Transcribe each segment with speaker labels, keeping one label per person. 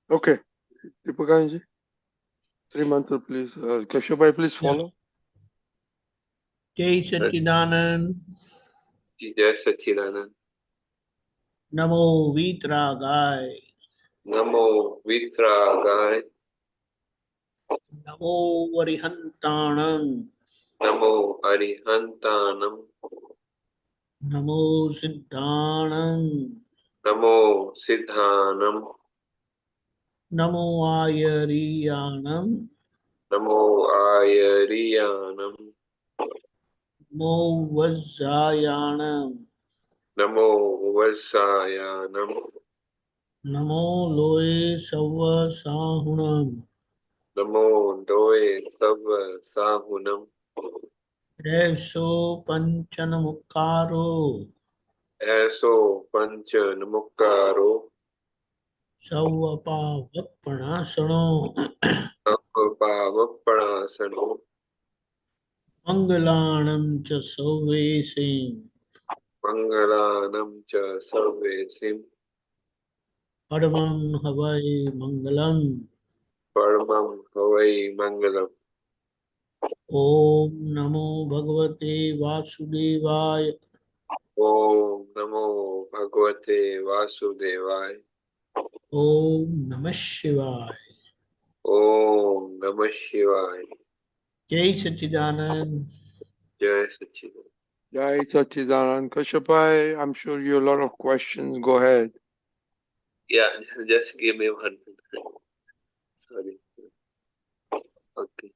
Speaker 1: Okay. Deepakanandji, 3 mantra, please. Kashyabhai, please follow.
Speaker 2: Jai Satchidanand.
Speaker 3: Jai Satchidanand.
Speaker 2: Namo Vitragai.
Speaker 3: Namo Vitragai.
Speaker 2: Namo Varihantanam.
Speaker 3: Namo Arihantanam.
Speaker 2: Namo Siddhanam.
Speaker 3: Namo Siddhanam.
Speaker 2: Namo Ayariyanam.
Speaker 3: Namo Ayariyanam.
Speaker 2: Namo Vajjayanam.
Speaker 3: Namo Vasayanam.
Speaker 2: Namo Loe Sava Sahunam.
Speaker 3: Namo Doe Sava Sahunam.
Speaker 2: Reso Panchanamukaro.
Speaker 3: Aso Pancha Namukaro.
Speaker 2: Savapa Vappanasano.
Speaker 3: Pavappanasano.
Speaker 2: Mangalanam cha Sauvesim.
Speaker 3: Mangalanam cha Sarvesim.
Speaker 2: Paramam Havai Mangalam.
Speaker 3: Paramam Havai Mangalam.
Speaker 2: Om Namo Bhagavate Vasudevaya.
Speaker 3: Om Namo Bhagavate Vasudevaya.
Speaker 2: Om Namah Shivaya.
Speaker 3: Om Namah Shivaya.
Speaker 2: Jai Satchidanand.
Speaker 3: Jai Satchidanand.
Speaker 1: Jai Satchidanand. Kashyabhai, I'm sure you have a lot of questions. Go ahead.
Speaker 3: Yeah, just give me 1 minute. Sorry. Okay.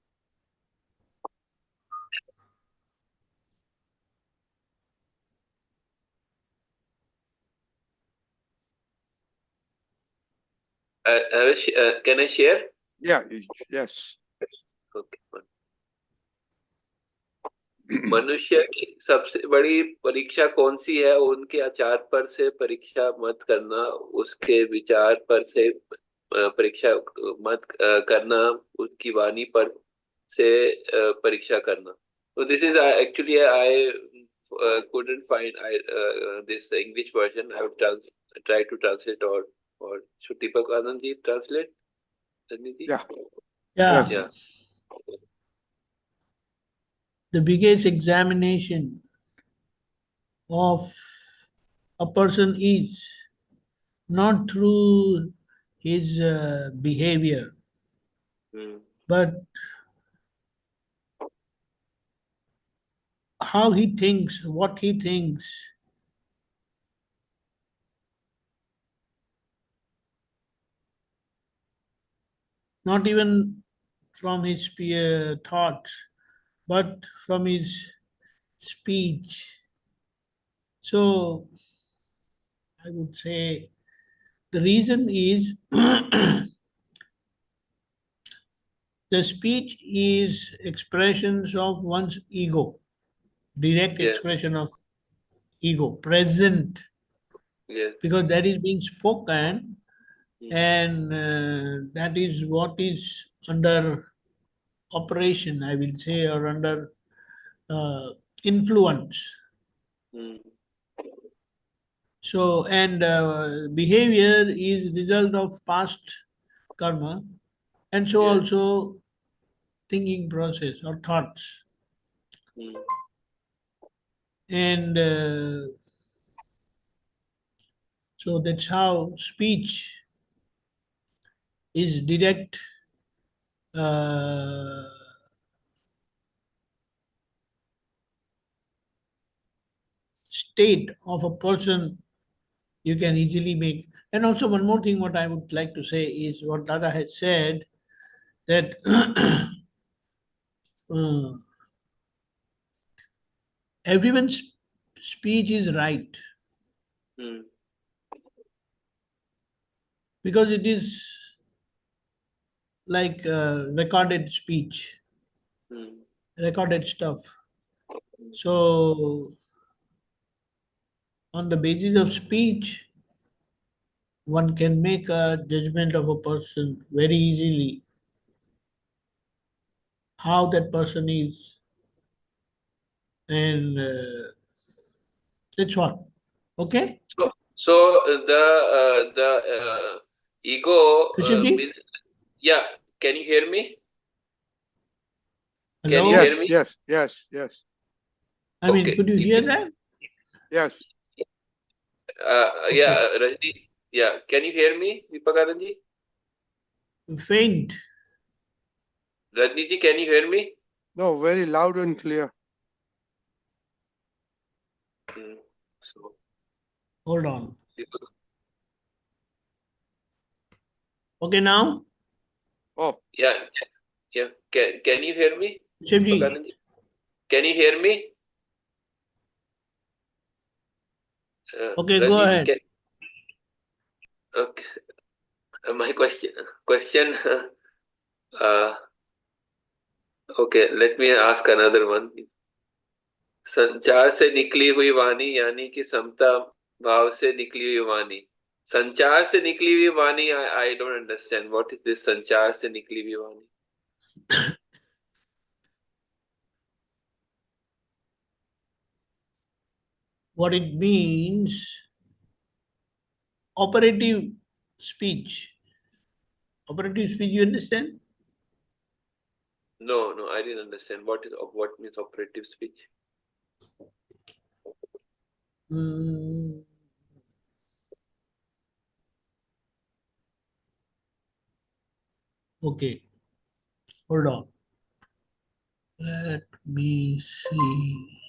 Speaker 3: Can I share?
Speaker 1: Yeah, yes.
Speaker 3: Okay. मनुष्य की सबसे बड़ी परीक्षा कौन सी है? उनके आचार पर से परीक्षा मत करना, उसके विचार पर से परीक्षा मत करना, उनकी वाणी पर से परीक्षा करना. So this is actually I couldn't find this English version. I would try to translate or should Deepakanandji translate?
Speaker 1: Yeah.
Speaker 2: Yeah.
Speaker 1: Yes.
Speaker 3: Yeah.
Speaker 2: The biggest examination of a person is not through his behavior, but how he thinks, what he thinks. Not even from his thoughts, but from his speech. So I would say the reason is the speech is expressions of one's ego, direct expression of ego, present, because that is being spoken, and that is what is under operation, I will say, or under influence. So, and behavior is result of past karma, and so also thinking process or thoughts. And so that's how speech is direct state of a person you can easily make. And also one more thing what I would like to say is what Dada has said, that everyone's speech is right. Because it is like recorded speech, recorded stuff. So on the basis of speech, one can make a judgment of a person very easily, how that person is, and that's what. Okay.
Speaker 3: So the Ego
Speaker 2: Kashyapji?
Speaker 3: means, yeah, can you hear me? Can
Speaker 2: Hello?
Speaker 3: you hear
Speaker 1: Yes,
Speaker 3: me?
Speaker 1: yes, yes, yes,
Speaker 2: I mean,
Speaker 3: Okay.
Speaker 2: could you hear that?
Speaker 1: yes.
Speaker 3: Yeah, Rajni. Yeah, can you hear me, Deepakanandji?
Speaker 2: Faint.
Speaker 3: Rajni ji, can you hear me?
Speaker 1: No, very loud and clear.
Speaker 3: So,
Speaker 2: Hold on. Okay, now?
Speaker 1: Oh,
Speaker 3: yeah, yeah. Can you hear me,
Speaker 2: Kashyapji,
Speaker 3: Deepakanandji? Can you hear me?
Speaker 2: okay, go
Speaker 3: Rajni ji,
Speaker 2: ahead.
Speaker 3: okay. My question. Uh, okay, let me ask another one. संचार से निकली हुई वाणी यानी कि समता भाव से निकली हुई वाणी. संचार से निकली हुई वाणी, I don't understand what is this संचार से निकली हुई वाणी.
Speaker 2: What it means, operative speech. Operative speech, you understand?
Speaker 3: No, I didn't understand what means operative speech.
Speaker 2: Hmm. Okay, hold on. Let me see.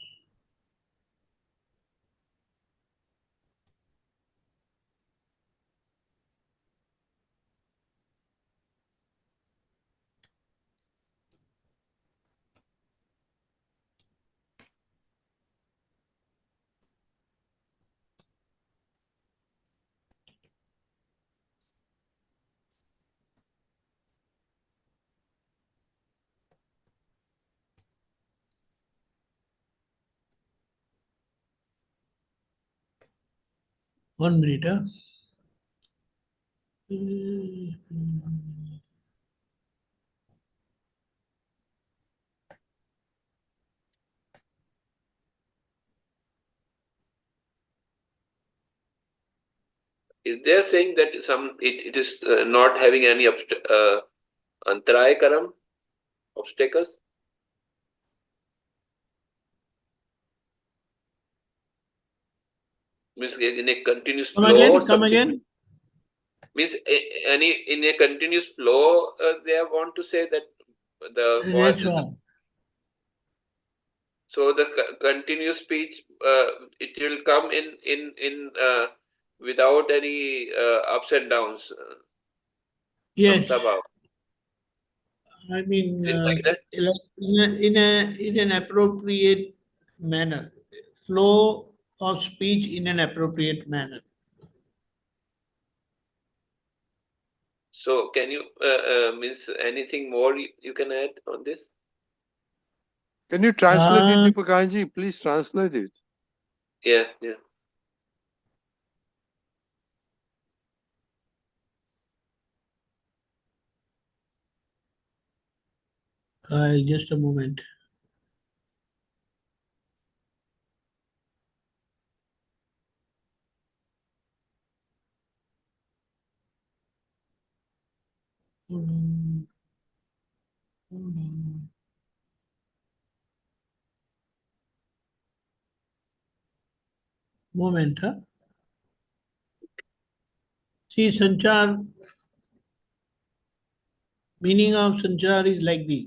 Speaker 2: One minute. Huh?
Speaker 3: Is there saying that it is not having any antaray karam, obstacles? Means in a continuous
Speaker 2: Come
Speaker 3: flow or
Speaker 2: again, come
Speaker 3: something?
Speaker 2: again.
Speaker 3: Means any in a continuous flow, they want to say that
Speaker 2: That's all.
Speaker 3: so the continuous speech, it will come in without any ups and downs.
Speaker 2: Yes.
Speaker 3: Samta bhav.
Speaker 2: I mean,
Speaker 3: Is it like that?
Speaker 2: in an appropriate manner, flow of speech in an appropriate manner.
Speaker 3: So can you means anything more you can add on this?
Speaker 1: can you translate it,
Speaker 2: Uh,
Speaker 1: Deepakanji? Please translate it.
Speaker 3: Yeah.
Speaker 2: just a moment. Hold on. Hold on. Moment, huh? See, sanchar, meaning of sanchar is like this.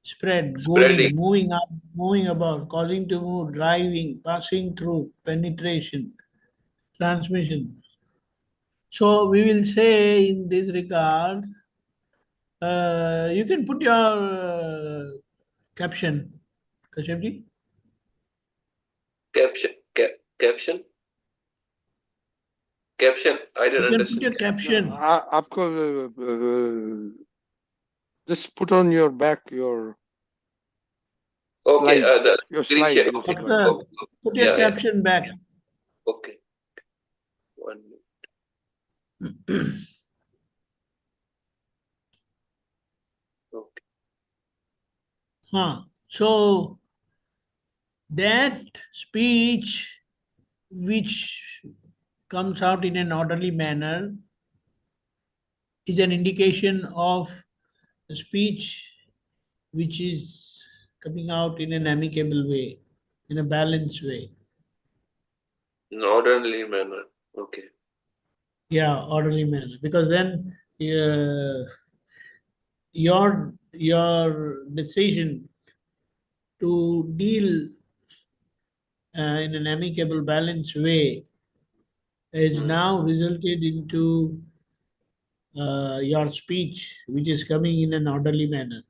Speaker 2: Spread,
Speaker 3: Spreading.
Speaker 2: going, moving up, moving about, causing to move, driving, passing through, penetration, transmission. So we will say in this regard, you can put your caption, Kashyapji.
Speaker 3: Caption. Caption. Caption. I
Speaker 2: You
Speaker 3: don't
Speaker 2: can put
Speaker 3: understand.
Speaker 2: your caption.
Speaker 1: आपको just put on your back your
Speaker 3: Okay.
Speaker 1: slide,
Speaker 3: The
Speaker 1: your
Speaker 3: screen
Speaker 1: slide,
Speaker 3: share.
Speaker 1: your
Speaker 3: Okay.
Speaker 1: slide.
Speaker 2: Doctor,
Speaker 3: Okay.
Speaker 2: put your
Speaker 3: Yeah.
Speaker 2: caption back.
Speaker 3: Okay. 1 minute. Okay.
Speaker 2: So that speech which comes out in an orderly manner is an indication of a speech which is coming out in an amicable way, in a balanced way.
Speaker 3: In orderly manner. Okay.
Speaker 2: Yeah, orderly manner. Because then your decision to deal in an amicable, balanced way has now resulted into your speech, which is coming in an orderly manner.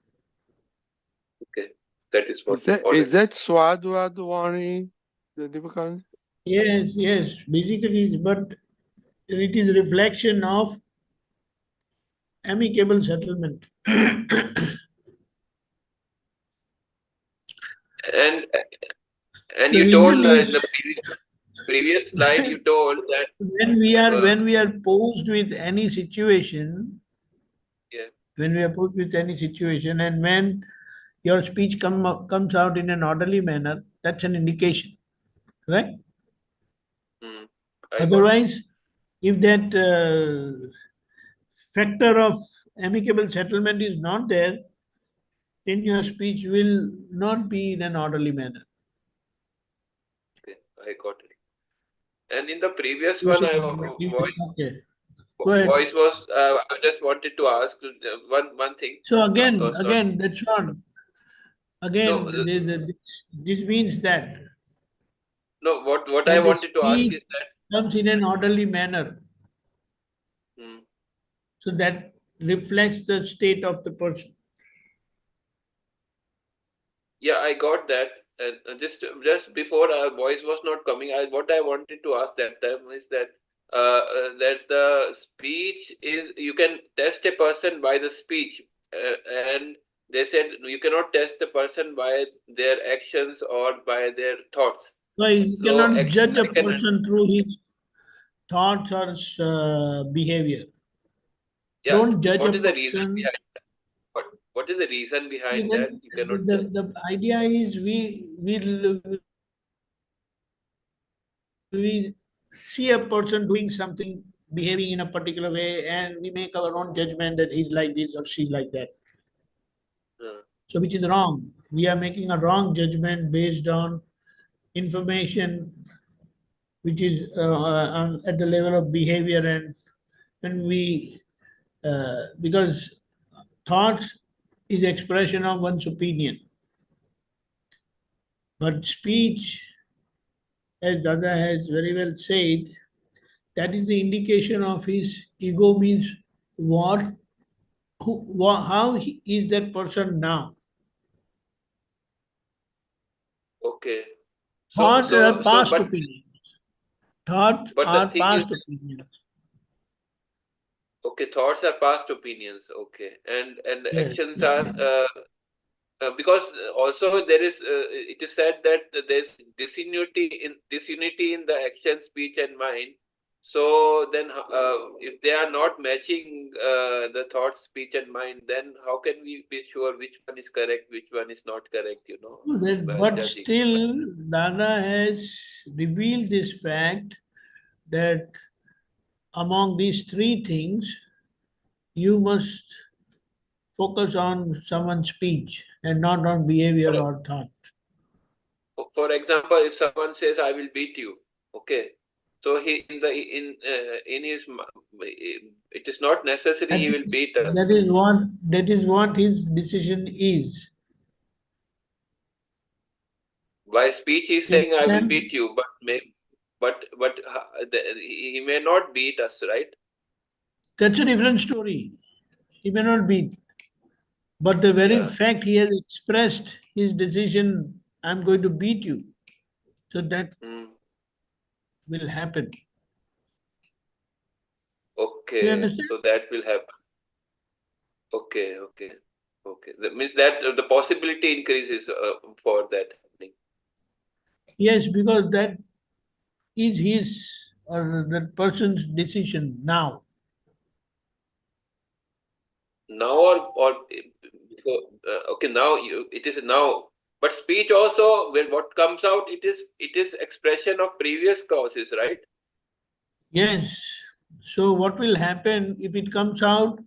Speaker 3: Okay. That is what
Speaker 1: Is that Swadwadwani, Deepakanandji?
Speaker 2: Yes, yes. Basically, but it is reflection of amicable settlement.
Speaker 3: And
Speaker 2: The
Speaker 3: you told
Speaker 2: reason
Speaker 3: in
Speaker 2: is
Speaker 3: the previous slide, you told that
Speaker 2: when we are posed with any situation,
Speaker 3: yeah.
Speaker 2: when we are posed with any situation, and when your speech comes out in an orderly manner, that's an indication, right?
Speaker 3: I got it.
Speaker 2: Otherwise, if that factor of amicable settlement is not there, then your speech will not be in an orderly manner.
Speaker 3: Okay, I got it. And in the previous
Speaker 2: You
Speaker 3: one,
Speaker 2: should- Okay. Go ahead.
Speaker 3: voice was. I just wanted to ask one thing.
Speaker 2: So again,
Speaker 3: Sorry.
Speaker 2: that's what. Again,
Speaker 3: No,
Speaker 2: this means that
Speaker 3: no. What I
Speaker 2: when the
Speaker 3: wanted to ask
Speaker 2: speech
Speaker 3: is that.
Speaker 2: comes in an orderly manner,
Speaker 3: Hmm,
Speaker 2: so that reflects the state of the person.
Speaker 3: yeah, I got that. And just before our voice was not coming, what I wanted to ask that time is that that the speech is, you can test a person by the speech, and they said you cannot test the person by their actions or by their thoughts.
Speaker 2: So you
Speaker 3: So
Speaker 2: cannot
Speaker 3: action,
Speaker 2: judge a
Speaker 3: I can.
Speaker 2: person through his thoughts or behavior.
Speaker 3: Yeah.
Speaker 2: Don't judge a
Speaker 3: What is the reason
Speaker 2: person.
Speaker 3: behind what is the reason behind that
Speaker 2: Then
Speaker 3: you cannot
Speaker 2: the,
Speaker 3: judge?
Speaker 2: the idea is we see a person doing something, behaving in a particular way, and we make our own judgment that he's like this or she's like that. So which is wrong. We are making a wrong judgment based on information which is at the level of behavior, and when we because thoughts is expression of one's opinion, but speech, as Dada has very well said, that is the indication of his ego, means what, how is that person now.
Speaker 3: Okay.
Speaker 2: Thoughts are past
Speaker 3: But
Speaker 2: opinions. Thoughts
Speaker 3: the
Speaker 2: are
Speaker 3: thing is,
Speaker 2: past opinions.
Speaker 3: okay, thoughts are past opinions. Okay, and
Speaker 2: Yes.
Speaker 3: actions are because also there is it is said that there's disunity in the action, speech, and mind. So then, if they are not matching the thought, speech, and mind, then how can we be sure which one is correct, which one is not correct? By
Speaker 2: But
Speaker 3: judging.
Speaker 2: still, Dada has revealed this fact that among these three things, you must focus on someone's speech and not on behavior or thought.
Speaker 3: For example, if someone says, "I will beat you," okay, so he in his it is not necessary he will beat us.
Speaker 2: That is what his decision is.
Speaker 3: By speech, he's
Speaker 2: You
Speaker 3: saying, "I will
Speaker 2: understand?
Speaker 3: beat you," but he may not beat us, right?
Speaker 2: That's a different story. He may not be. But the very
Speaker 3: Yeah.
Speaker 2: fact he has expressed his decision, I'm going to beat you. So that will happen. You
Speaker 3: Okay,
Speaker 2: understand?
Speaker 3: so that will happen. Okay. That means that the possibility increases for that happening.
Speaker 2: Yes, because that is his or that person's decision now.
Speaker 3: Now or okay, now it is now, but speech also, when what comes out, it is expression of previous causes, right?
Speaker 2: Yes. So what will happen if it comes out,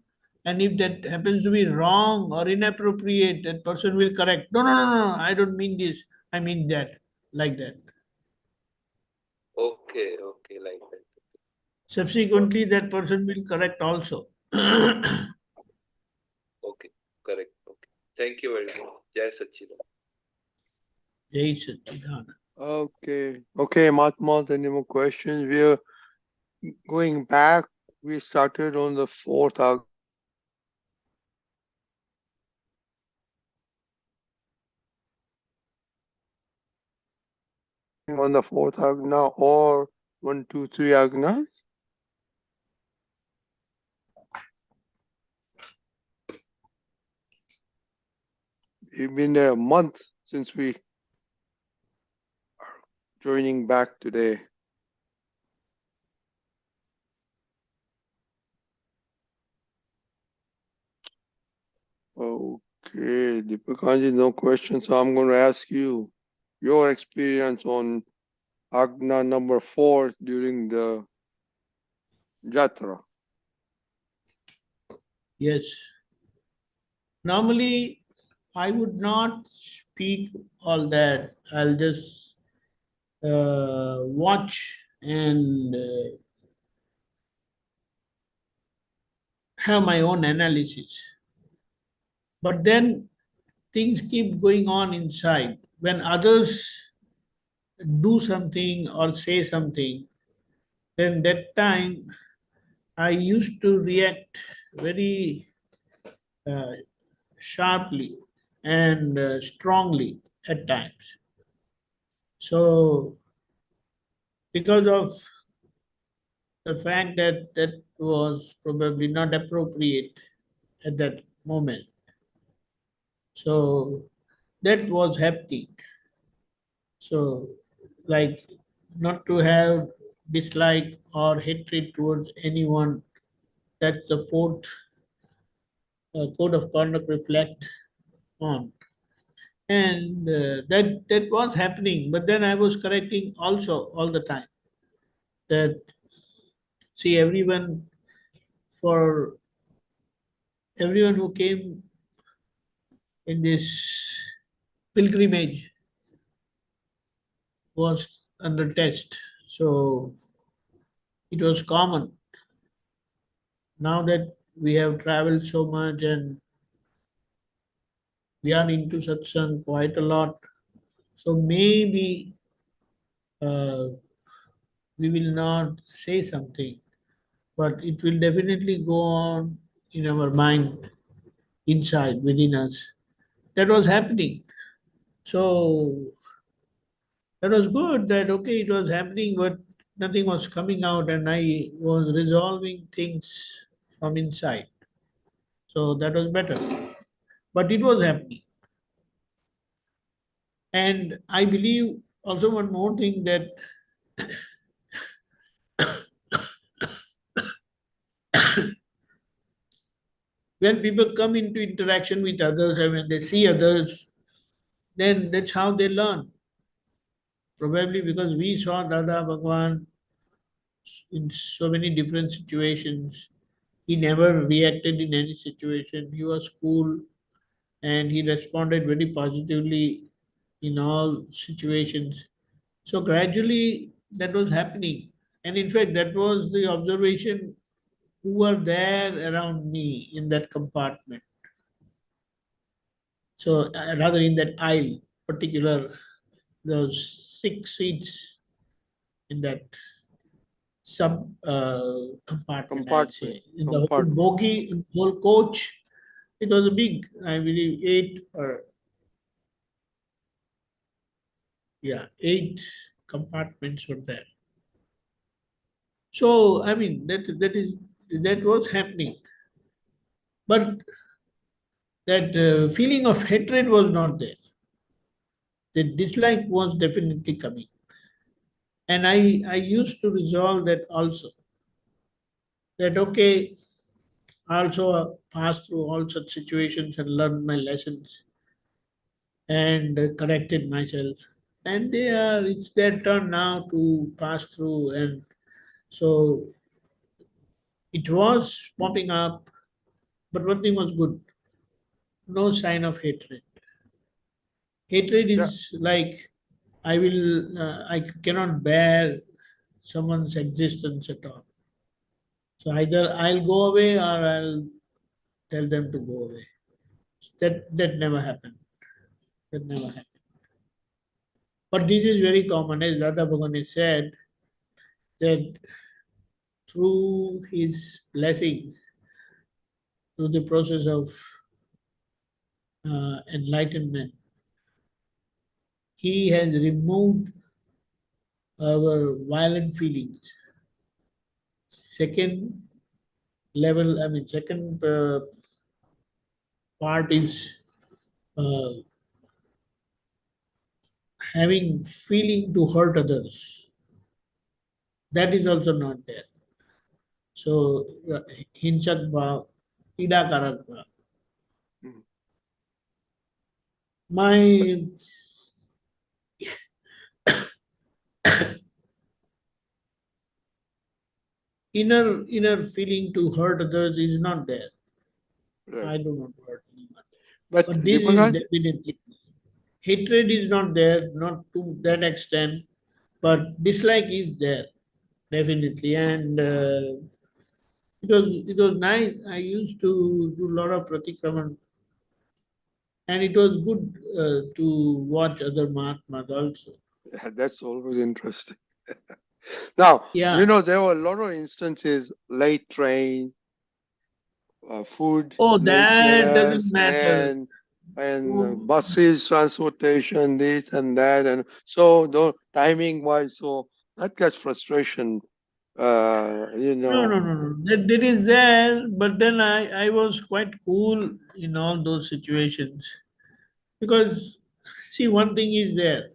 Speaker 2: and if that happens to be wrong or inappropriate, that person will correct. No, no, no, no, I don't mean this. I mean that, like that.
Speaker 3: Okay, okay, like that. Got
Speaker 2: Subsequently, that person will correct also.
Speaker 3: okay, correct. Okay. Thank you very much. Jai Satchidanand.
Speaker 2: Jai Satchidanand.
Speaker 1: Okay. Okay, Mahatma, any more questions? We are going back. We started on the 4th August. On the 4th Agna or 1, 2, 3 Agnas. It's been a month since we are joining back today. Okay, Deepakanji, no questions. So I'm going to ask you your experience on Agna number 4 during the Jatra.
Speaker 2: Yes. Normally, I would not speak all that. I'll just watch and have my own analysis. But then things keep going on inside. When others do something or say something, then that time I used to react very uh, sharply and strongly at times. So, because of the fact that that was probably not appropriate at that moment, so that was happening. So, like, not to have dislike or hatred towards anyone, that's the fourth code of conduct reflect on. And that was happening, but then I was correcting also all the time that, see, for everyone who came in this pilgrimage was under test. So it was common. Now that we have traveled so much and we are into satsang quite a lot, so maybe uh, we will not say something, but it will definitely go on in our mind, inside, within us. That was happening. So that was good that, okay, it was happening, but nothing was coming out, and I was resolving things from inside. So that was better. But it was happening. And I believe also one more thing, that when people come into interaction with others and when they see others, then that's how they learn. Probably because we saw Dada Bhagwan in so many different situations. He never reacted in any situation. He was cool and he responded very positively in all situations. So gradually that was happening. And in fact, that was the observation who were there around me in that compartment. So rather in that aisle, particular, those 6 seats in that sub compartment, I'll
Speaker 1: Compartment.
Speaker 2: say. In the whole
Speaker 1: Compartment.
Speaker 2: bogie, in the whole coach, it was a big, I believe, eight compartments were there. So, I mean, that was happening. But that feeling of hatred was not there. The dislike was definitely coming. And I used to resolve that also. That, okay, I also passed through all such situations and learned my lessons and corrected myself. And it's their turn now to pass through. And so It was popping up, but one thing was good, no sign of hatred. Hatred
Speaker 1: Yeah,
Speaker 2: is like, I cannot bear someone's existence at all. So either I'll go away or I'll tell them to go away. That never happened. That never happened. But this is very common, as Dada Bhagwan has said, that through his blessings, through the process of enlightenment, he has removed our violent feelings. Second level, second part is uh, having feeling to hurt others. That is also not there. So, hinsak bhav, pidakarak bhav.
Speaker 1: mm,
Speaker 2: My inner feeling to hurt others is not there.
Speaker 1: right.
Speaker 2: I do not hurt anyone.
Speaker 1: But
Speaker 2: But this is
Speaker 1: Deepakanji,
Speaker 2: definitely hatred is not there, not to that extent, but dislike is there definitely. And it was nice. I used to do a lot of pratikraman, and it was good to watch other Mahatmas also.
Speaker 1: yeah, that's always interesting. Now,
Speaker 2: Yeah.
Speaker 1: there were a lot of instances, late train, food
Speaker 2: Oh, that doesn't
Speaker 1: lateness,
Speaker 2: matter.
Speaker 1: and
Speaker 2: Oh,
Speaker 1: buses, transportation, this and that, and so the timing wise, so that gets frustration.
Speaker 2: no, no, no, no. That is there, but then I was quite cool in all those situations because, see, one thing is there.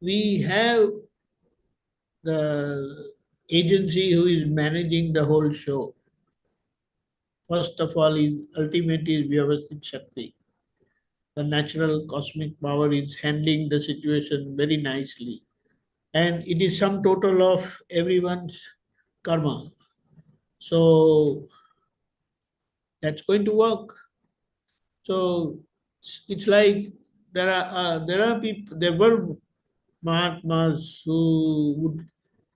Speaker 2: We have the agency who is managing the whole show. First of all, is ultimate is Vyavasthit Shakti. The natural cosmic power is handling the situation very nicely. And it is sum total of everyone's karma. So that's going to work. So it's like there are people, there were Mahatmas who would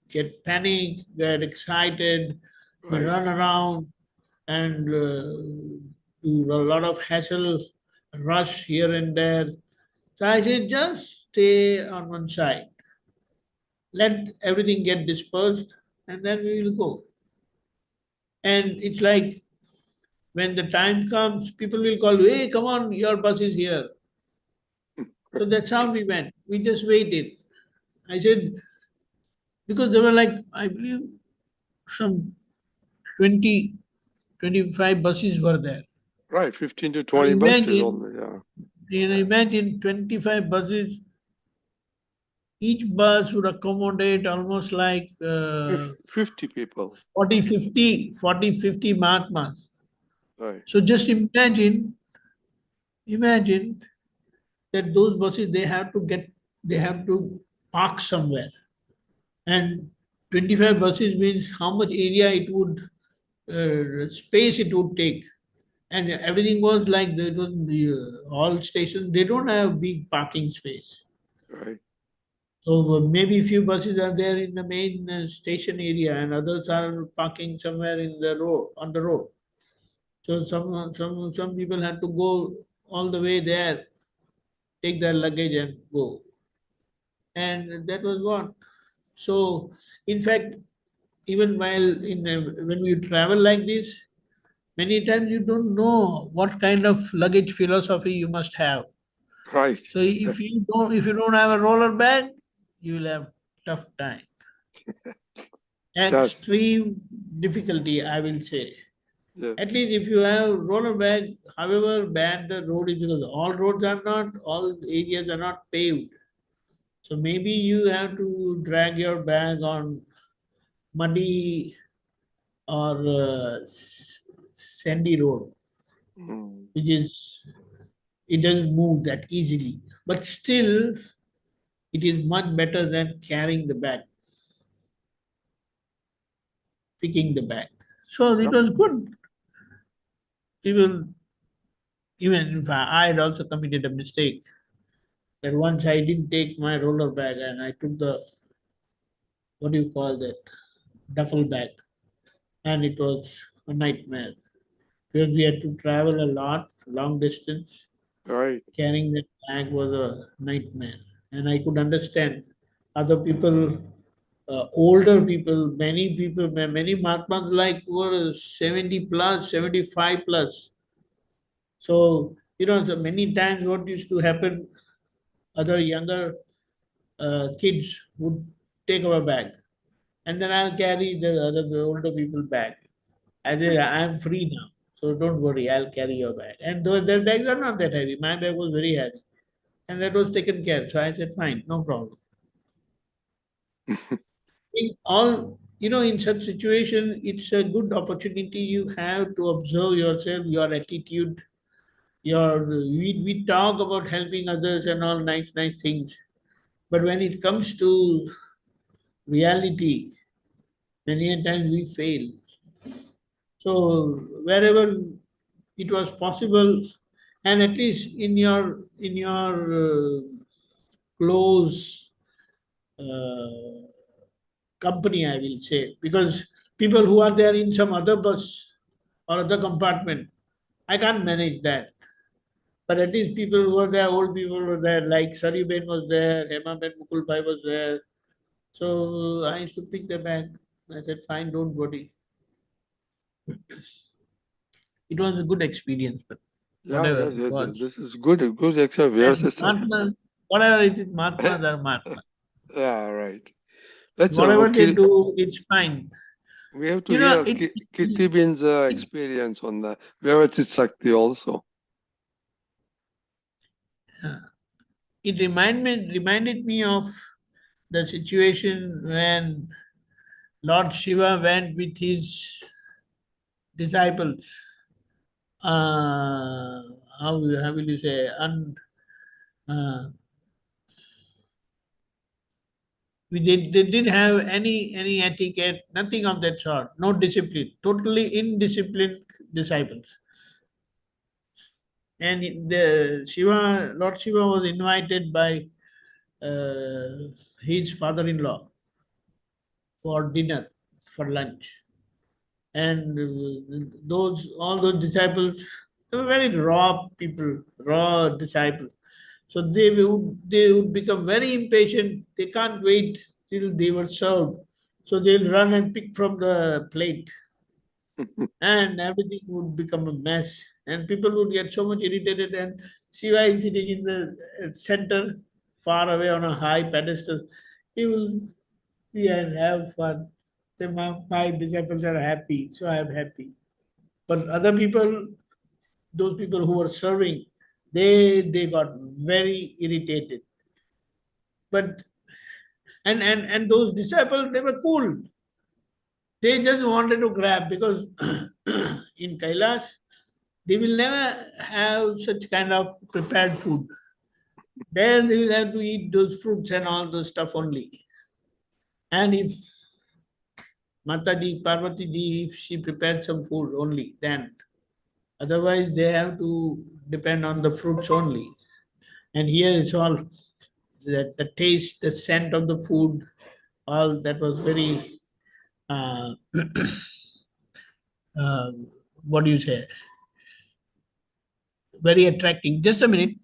Speaker 2: get panic, get excited, they
Speaker 1: Right,
Speaker 2: run around and do a lot of hassle, rush here and there. So I said, just stay on one side, let everything get dispersed, and then we will go. And it's like when the time comes, people will call you, hey, come on, your bus is here. So that's how we went. We just waited. I said, because there were like, I believe, some 20, 25 buses were there.
Speaker 1: right. 15 to
Speaker 2: Now
Speaker 1: 20 buses
Speaker 2: imagine,
Speaker 1: only. Yeah,
Speaker 2: imagine 25 buses, each bus would accommodate almost like
Speaker 1: 50 people.
Speaker 2: 40, 50, 40, 50 Mahatmas.
Speaker 1: Right,
Speaker 2: So just imagine that those buses, they have to park somewhere. And 25 buses means how much area it would, space it would take. And everything was like, there was the all stations, they don't have big parking space.
Speaker 1: right,
Speaker 2: So maybe few buses are there in the main station area, and others are parking somewhere in the road, on the road. So some people had to go all the way there, take their luggage and go. And that was what. So in fact, even while when you travel like this, many times you don't know what kind of luggage philosophy you must have.
Speaker 1: right.
Speaker 2: So if you don't have a roller bag, you will have tough time.
Speaker 1: Yes,
Speaker 2: Extreme difficulty, I will say.
Speaker 1: yeah,
Speaker 2: At least if you have roller bag, however bad the road is, because all areas are not paved. So maybe you have to drag your bag on muddy or sandy road,
Speaker 1: mm,
Speaker 2: which is, it doesn't move that easily. But still, it is much better than carrying the bag, picking the bag. So it was good. People, even if I had also committed a mistake, that once I didn't take my roller bag and I took the, what do you call that, duffel bag, and it was a nightmare because we had to travel a lot, long distance.
Speaker 1: Right.
Speaker 2: Carrying that bag was a nightmare, and I could understand other people, older people, many Mahatmas like were 70 plus, 75 plus. So, so many times what used to happen, other younger kids would take our bag, and then I'll carry the older people bag. I said, I'm free now, so don't worry, I'll carry your bag. And though their bags are not that heavy, my bag was very heavy, and that was taken care. So I said, fine, no problem. In all, in such situation, it's a good opportunity you have to observe yourself, your attitude, we talk about helping others and all nice things, but when it comes to reality, many a times we fail. So wherever it was possible, and at least in your close uh, company, I will say, because people who are there in some other bus or other compartment, I can't manage that. But at least people who were there, old people were there, like Sari Ben was there, Hema Ben Mukul Bhai was there. So I used to pick the bag. I said, fine, don't worry. It was a good experience, but
Speaker 1: Yeah,
Speaker 2: whatever
Speaker 1: yes,
Speaker 2: it
Speaker 1: yes,
Speaker 2: was.
Speaker 1: this is good. Good example.
Speaker 2: And
Speaker 1: Yes,
Speaker 2: Mahatmas, whatever it is, Mahatmas are Mahatmas.
Speaker 1: yeah, right. Let's
Speaker 2: Whatever they do, it's fine.
Speaker 1: we have to
Speaker 2: You know,
Speaker 1: hear Kirtibin's
Speaker 2: it,
Speaker 1: experience on the Vyavasthit Shakti also.
Speaker 2: it reminded me of the situation when Lord Shiva went with his disciples. How will you say? Uh, they didn't have any etiquette, nothing of that sort. No discipline. Totally indisciplined disciples. And Lord Shiva was invited by his father-in-law for dinner, for lunch. And all those disciples, they were very raw people, raw disciples. So they would become very impatient. They can't wait till they were served. So they'll run and pick from the plate, and everything would become a mess. And people would get so much irritated. And Shiva is sitting in the center, far away on a high pedestal. He will see and have fun. Then my disciples are happy, so I am happy. But other people, those people who were serving, they got very irritated. But and those disciples, they were cool. They just wanted to grab because in Kailash, they will never have such kind of prepared food. There they will have to eat those fruits and all those stuff only. And if Mataji, Parvati Ji, if she prepared some food only, then otherwise they have to depend on the fruits only. And here it's all the taste, the scent of the food, all that was very uh, uh, what do you say? Very attracting. Just a minute.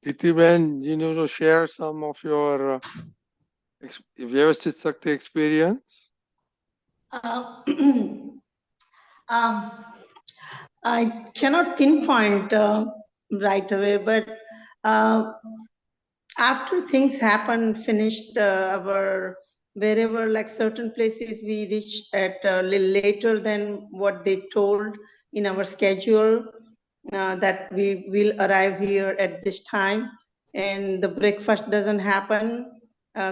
Speaker 1: Kirtiban, to share some of your Vyavasthit Shakti experience?
Speaker 4: Um, I cannot pinpoint right away, but after things happen, finished our wherever, like certain places we reached at a little later than what they told in our schedule, that we will arrive here at this time, and the breakfast doesn't happen.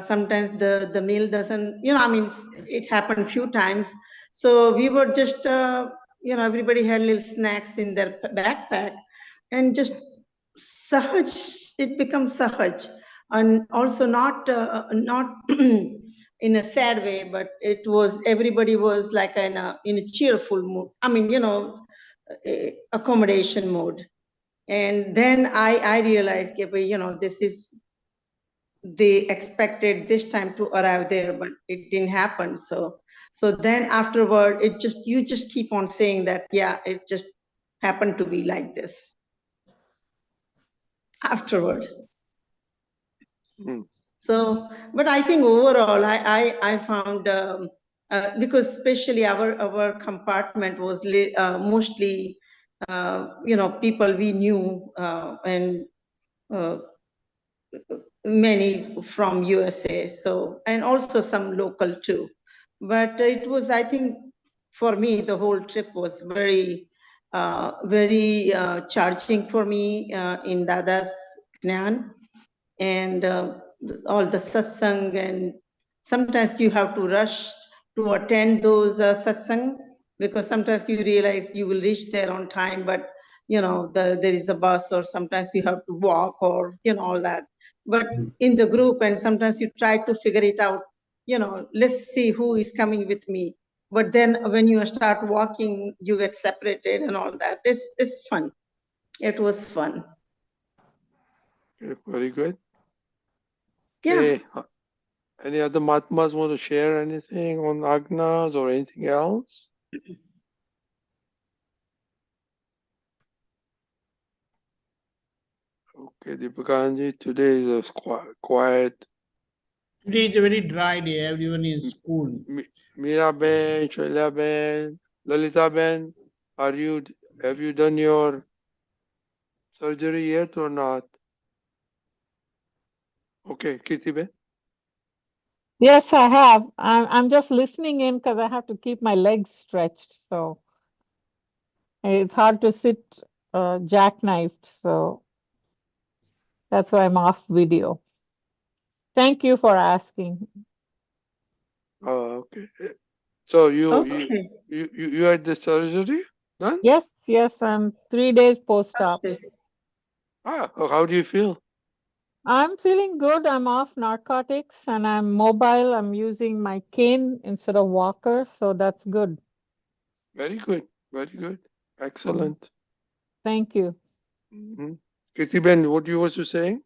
Speaker 4: Sometimes the meal doesn't, it happened a few times. So we were just, everybody had little snacks in their backpack, and just sahaj, it becomes sahaj. And also not in a sad way, but it was, everybody was like in a cheerful mood. I mean, you know, accommodation mode. And then I realized, you know, this is, they expected this time to arrive there, but it didn't happen. So then afterward, it just, you just keep on saying that, yeah, it just happened to be like this afterward.
Speaker 1: Mm.
Speaker 4: So, but I think overall, I found, because especially our compartment was mostly, you know, people we knew, and many from USA, so, and also some local too. But it was, I think, for me, the whole trip was very, very charging for me, in Dada's Gnan, and all the satsang, and sometimes you have to rush to attend those satsang, because sometimes you realize you will reach there on time, but you know, there is the bus, or sometimes you have to walk, or you know, all that. But in the group, and sometimes you try to figure it out, you know, let's see who is coming with me. But then when you start walking, you get separated and all that. It's fun. It was fun.
Speaker 1: Okay, very good.
Speaker 4: Yeah.
Speaker 1: Okay. Any other Mahatmas want to share anything on Agnas or anything else? Okay, Deepakanandji, today is a quiet.
Speaker 2: Today is a very dry day. Everyone is school.
Speaker 1: Miraben, Shailaben, Lalitaben, have you done your surgery yet or not? Okay, Kirtiben.
Speaker 5: Yes, I have. I'm just listening in because I have to keep my legs stretched. So it's hard to sit jackknifed. So that's why I'm off video. Thank you for asking.
Speaker 1: Oh, okay. So
Speaker 4: Okay.
Speaker 1: you had the surgery done?
Speaker 5: Yes, yes, I'm 3 days post-op.
Speaker 1: How do you feel?
Speaker 5: I'm feeling good. I'm off narcotics and I'm mobile. I'm using my cane instead of walker. So that's good.
Speaker 1: Very good. Very good. Excellent.
Speaker 5: Thank you.
Speaker 1: Kirtiben, what you was saying?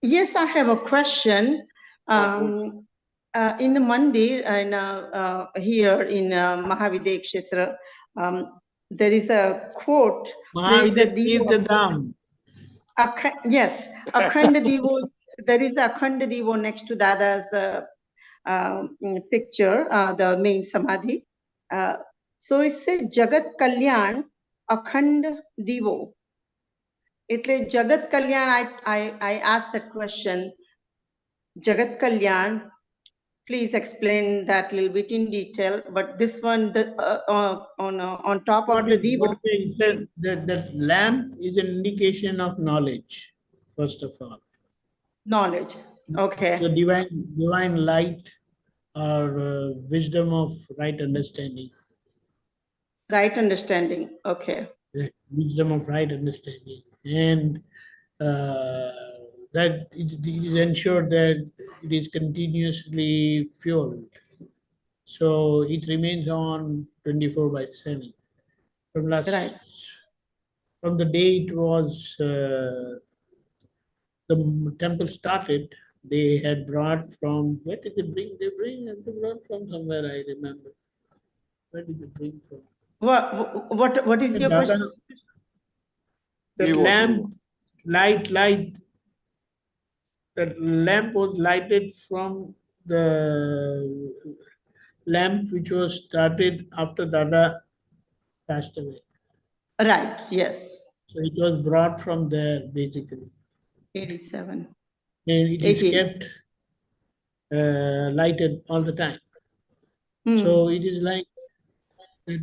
Speaker 4: Yes, I have a question. In the mandir, and here in Mahavidya Kshetra, there is a quote. There is a Divo. Yes, Akhand Divo. There is a Akhand Divo next to Dada's picture, the main Samadhi. So it says Jagat Kalyan Akhand Divo. એટલે Jagat Kalyan, I asked that question. Jagat Kalyan, please explain that a little bit in detail. But this one, on top of the Divo.
Speaker 2: The lamp is an indication of knowledge, first of all.
Speaker 4: Knowledge. Okay.
Speaker 2: The divine light, or wisdom of right understanding.
Speaker 4: Right understanding. Okay.
Speaker 2: Wisdom of right understanding, and that it is ensured that it is continuously fueled, so it remains on 24/7 from from the day it was the temple started. They had brought from, where did they bring? They brought from somewhere, I remember. Where did they bring from?
Speaker 4: What is your question?
Speaker 2: The lamp, light. The lamp was lighted from the lamp which was started after Dada passed away.
Speaker 4: Right, yes.
Speaker 2: So it was brought from there, basically.
Speaker 4: 87.
Speaker 2: And it is kept lighted all the time. So it is like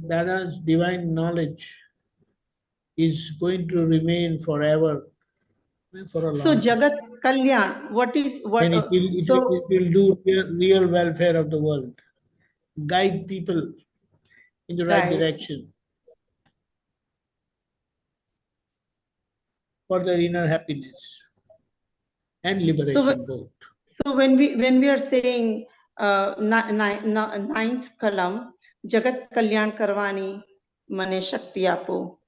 Speaker 2: Dada's divine knowledge is going to remain forever, for a long
Speaker 4: So Jagat Kalyan, what is what?
Speaker 2: And it will do real welfare of the world, guide people in the right direction for their inner happiness and liberation both.
Speaker 4: So when we are saying ninth kalam, Jagat Kalyan Karvani Mane Shakti Apo.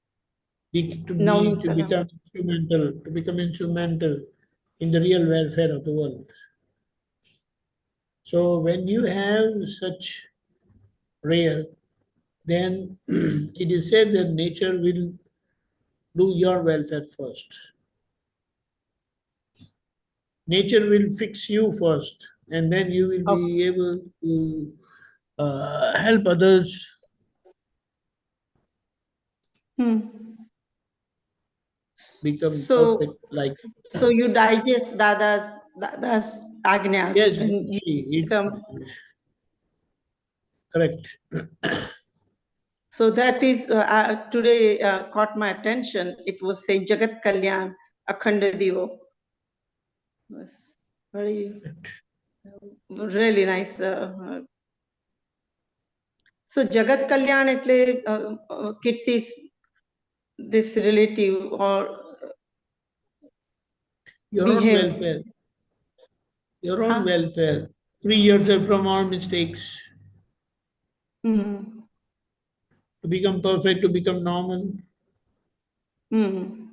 Speaker 4: Navmi
Speaker 2: To
Speaker 4: kalam.
Speaker 2: become instrumental in the real welfare of the world. So when you have such prayer, then it is said that nature will do your welfare first. Nature will fix you first, and then you will be able to help others. Become
Speaker 4: So,
Speaker 2: perfect like.
Speaker 4: so you digest Dada's Agnas
Speaker 2: Yes,
Speaker 4: and you
Speaker 2: it's
Speaker 4: become.
Speaker 2: correct.
Speaker 4: So that is today caught my attention. It was saying Jagat Kalyan Akhanda Divo. Was very really nice. So Jagat Kalyan etle Kirti's this relative or
Speaker 2: Your own
Speaker 4: behave.
Speaker 2: welfare. Your own welfare. Free yourself from all mistakes.
Speaker 4: Mm-hmm.
Speaker 2: To become perfect, to become normal.
Speaker 4: Mm-hmm.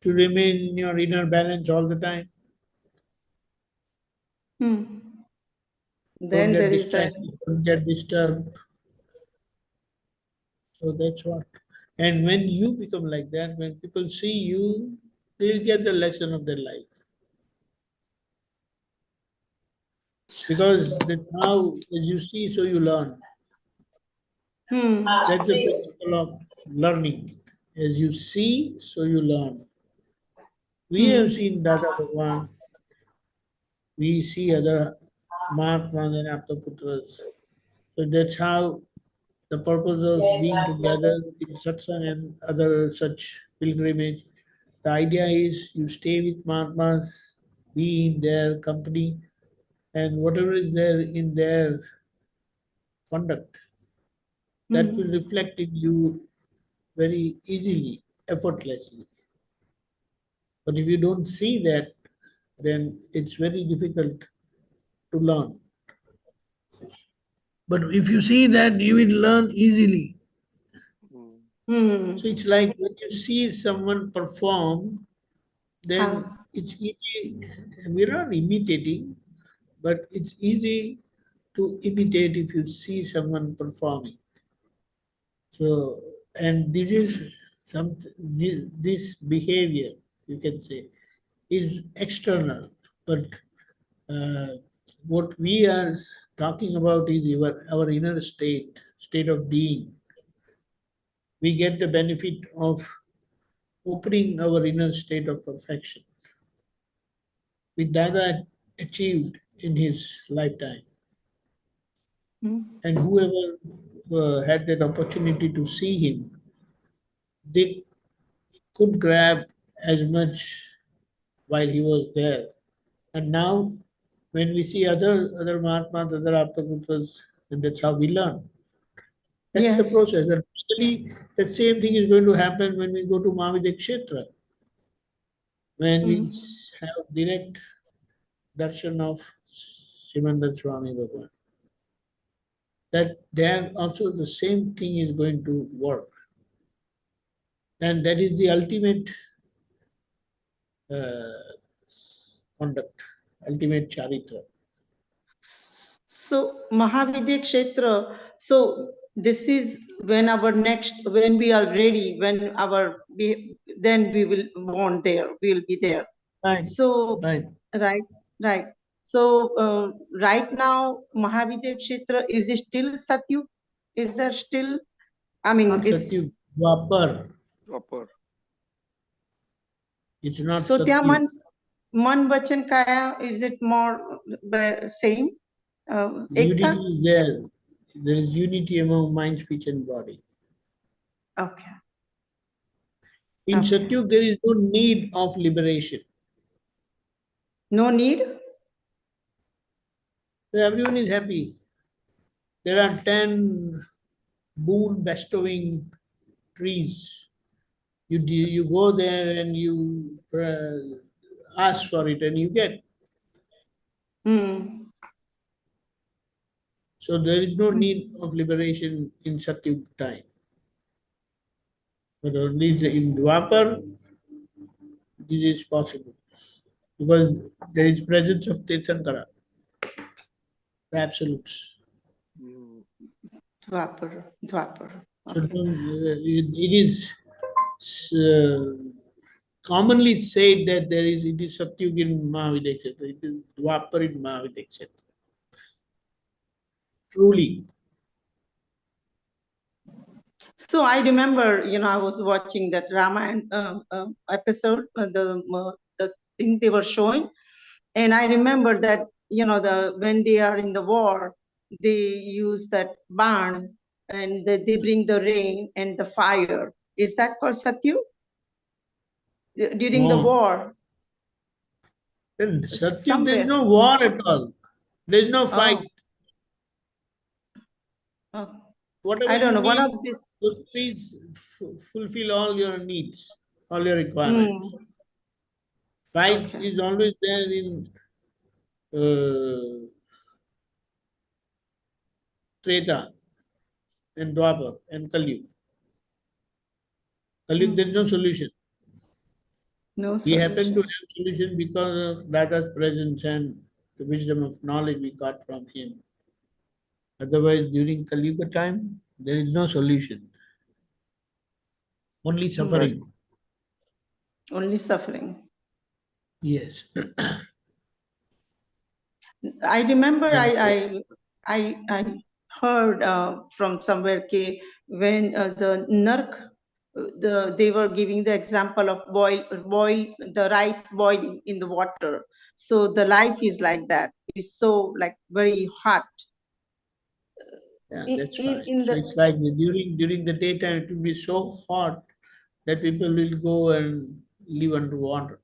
Speaker 2: To remain in your inner balance all the time.
Speaker 4: Mm.
Speaker 2: Don't
Speaker 4: Then
Speaker 2: get
Speaker 4: there is a
Speaker 2: distracted, don't get disturbed. So that's what. And when you become like that, when people see you, they'll get the lesson of their life. Because that's how, as you see, so you learn. That's the principle of learning. As you see, so you learn. We have seen Dada Bhagwan, we see other Mahatmas and Aptaputras. So that's how the purpose of being together in Satsang and other such pilgrimage. The idea is you stay with Mahatmas, be in their company, and whatever is there in their conduct, that will reflect in you very easily, effortlessly. But if you don't see that, then it's very difficult to learn. But if you see that, you will learn easily. So it's like when you see someone perform, then it's easy. We're not imitating, but it's easy to imitate if you see someone performing. So, and this is this behavior, you can say, is external, but what we are talking about is our inner state of being. We get the benefit of opening our inner state of perfection, which Dada achieved in his lifetime. And whoever had that opportunity to see him, they could grab as much while he was there. And now, when we see other Mahatmas, other Aptaputras, and that's how we learn. That's the process. And basically, the same thing is going to happen when we go to Mahavishnu Kshetra, when we have direct darshan of Srimanda Swami Bhagwan. That there also the same thing is going to work. And that is the ultimate conduct, ultimate charitra.
Speaker 4: So Mahavidya Kshetra, so this is when when we are ready, then we will want there, we will be there.
Speaker 2: Right.
Speaker 4: So, right. So right now, Mahavidya Kshetra, is it still Satyug? Is there still, I mean,
Speaker 2: Not Satyug, Dwapar. It's not
Speaker 4: so
Speaker 2: Satyug.
Speaker 4: Man Vachan Kaya, is it more same?
Speaker 2: Unity
Speaker 4: Ekta?
Speaker 2: is there. There is unity among mind, speech, and body.
Speaker 4: Okay.
Speaker 2: In Satyug, there is no need of liberation.
Speaker 4: No need?
Speaker 2: So everyone is happy. There are 10 boon bestowing trees. You go there and you ask for it and you get. So there is no need of liberation in Satyug time. But only in Dwapar, this is possible. Because there is presence of Tirthankara, the absolutes.
Speaker 4: Dwapar, Dwapar.
Speaker 2: So
Speaker 4: Okay.
Speaker 2: it is commonly said that it is Satyug in Mahavidekshetra, it is Dwapar in Mahavidekshetra. Truly.
Speaker 4: So I remember, I was watching that Ramayana episode, the thing they were showing, and I remember that, when they are in the war, they use that barn and they bring the rain and the fire. Is that called Satyu? During the
Speaker 2: No.
Speaker 4: war,
Speaker 2: In Satyug, there is
Speaker 4: somewhere.
Speaker 2: no war at all. There is no fight.
Speaker 4: Oh,
Speaker 2: Whatever
Speaker 4: I don't
Speaker 2: you
Speaker 4: know. One
Speaker 2: need,
Speaker 4: of these.
Speaker 2: please fulfill all your needs, all your requirements. Fight
Speaker 4: Okay.
Speaker 2: is always there in Treta and Dwapar and Kali. Kali, there is no solution.
Speaker 4: No
Speaker 2: We happen to
Speaker 4: solution.
Speaker 2: have solution because of Dada's presence and the wisdom of knowledge we got from him. Otherwise, during Kali Yuga time, there is no solution. Only suffering.
Speaker 4: Only suffering.
Speaker 2: Yes.
Speaker 4: I remember
Speaker 2: And
Speaker 4: I heard from somewhere when the Nark, they were giving the example of boil the rice boiling in the water. So the life is like that. It's so like very hot.
Speaker 2: yeah,
Speaker 4: In,
Speaker 2: that's
Speaker 4: in,
Speaker 2: right.
Speaker 4: in
Speaker 2: So
Speaker 4: the
Speaker 2: it's like during the daytime it will be so hot that people will go and live underwater.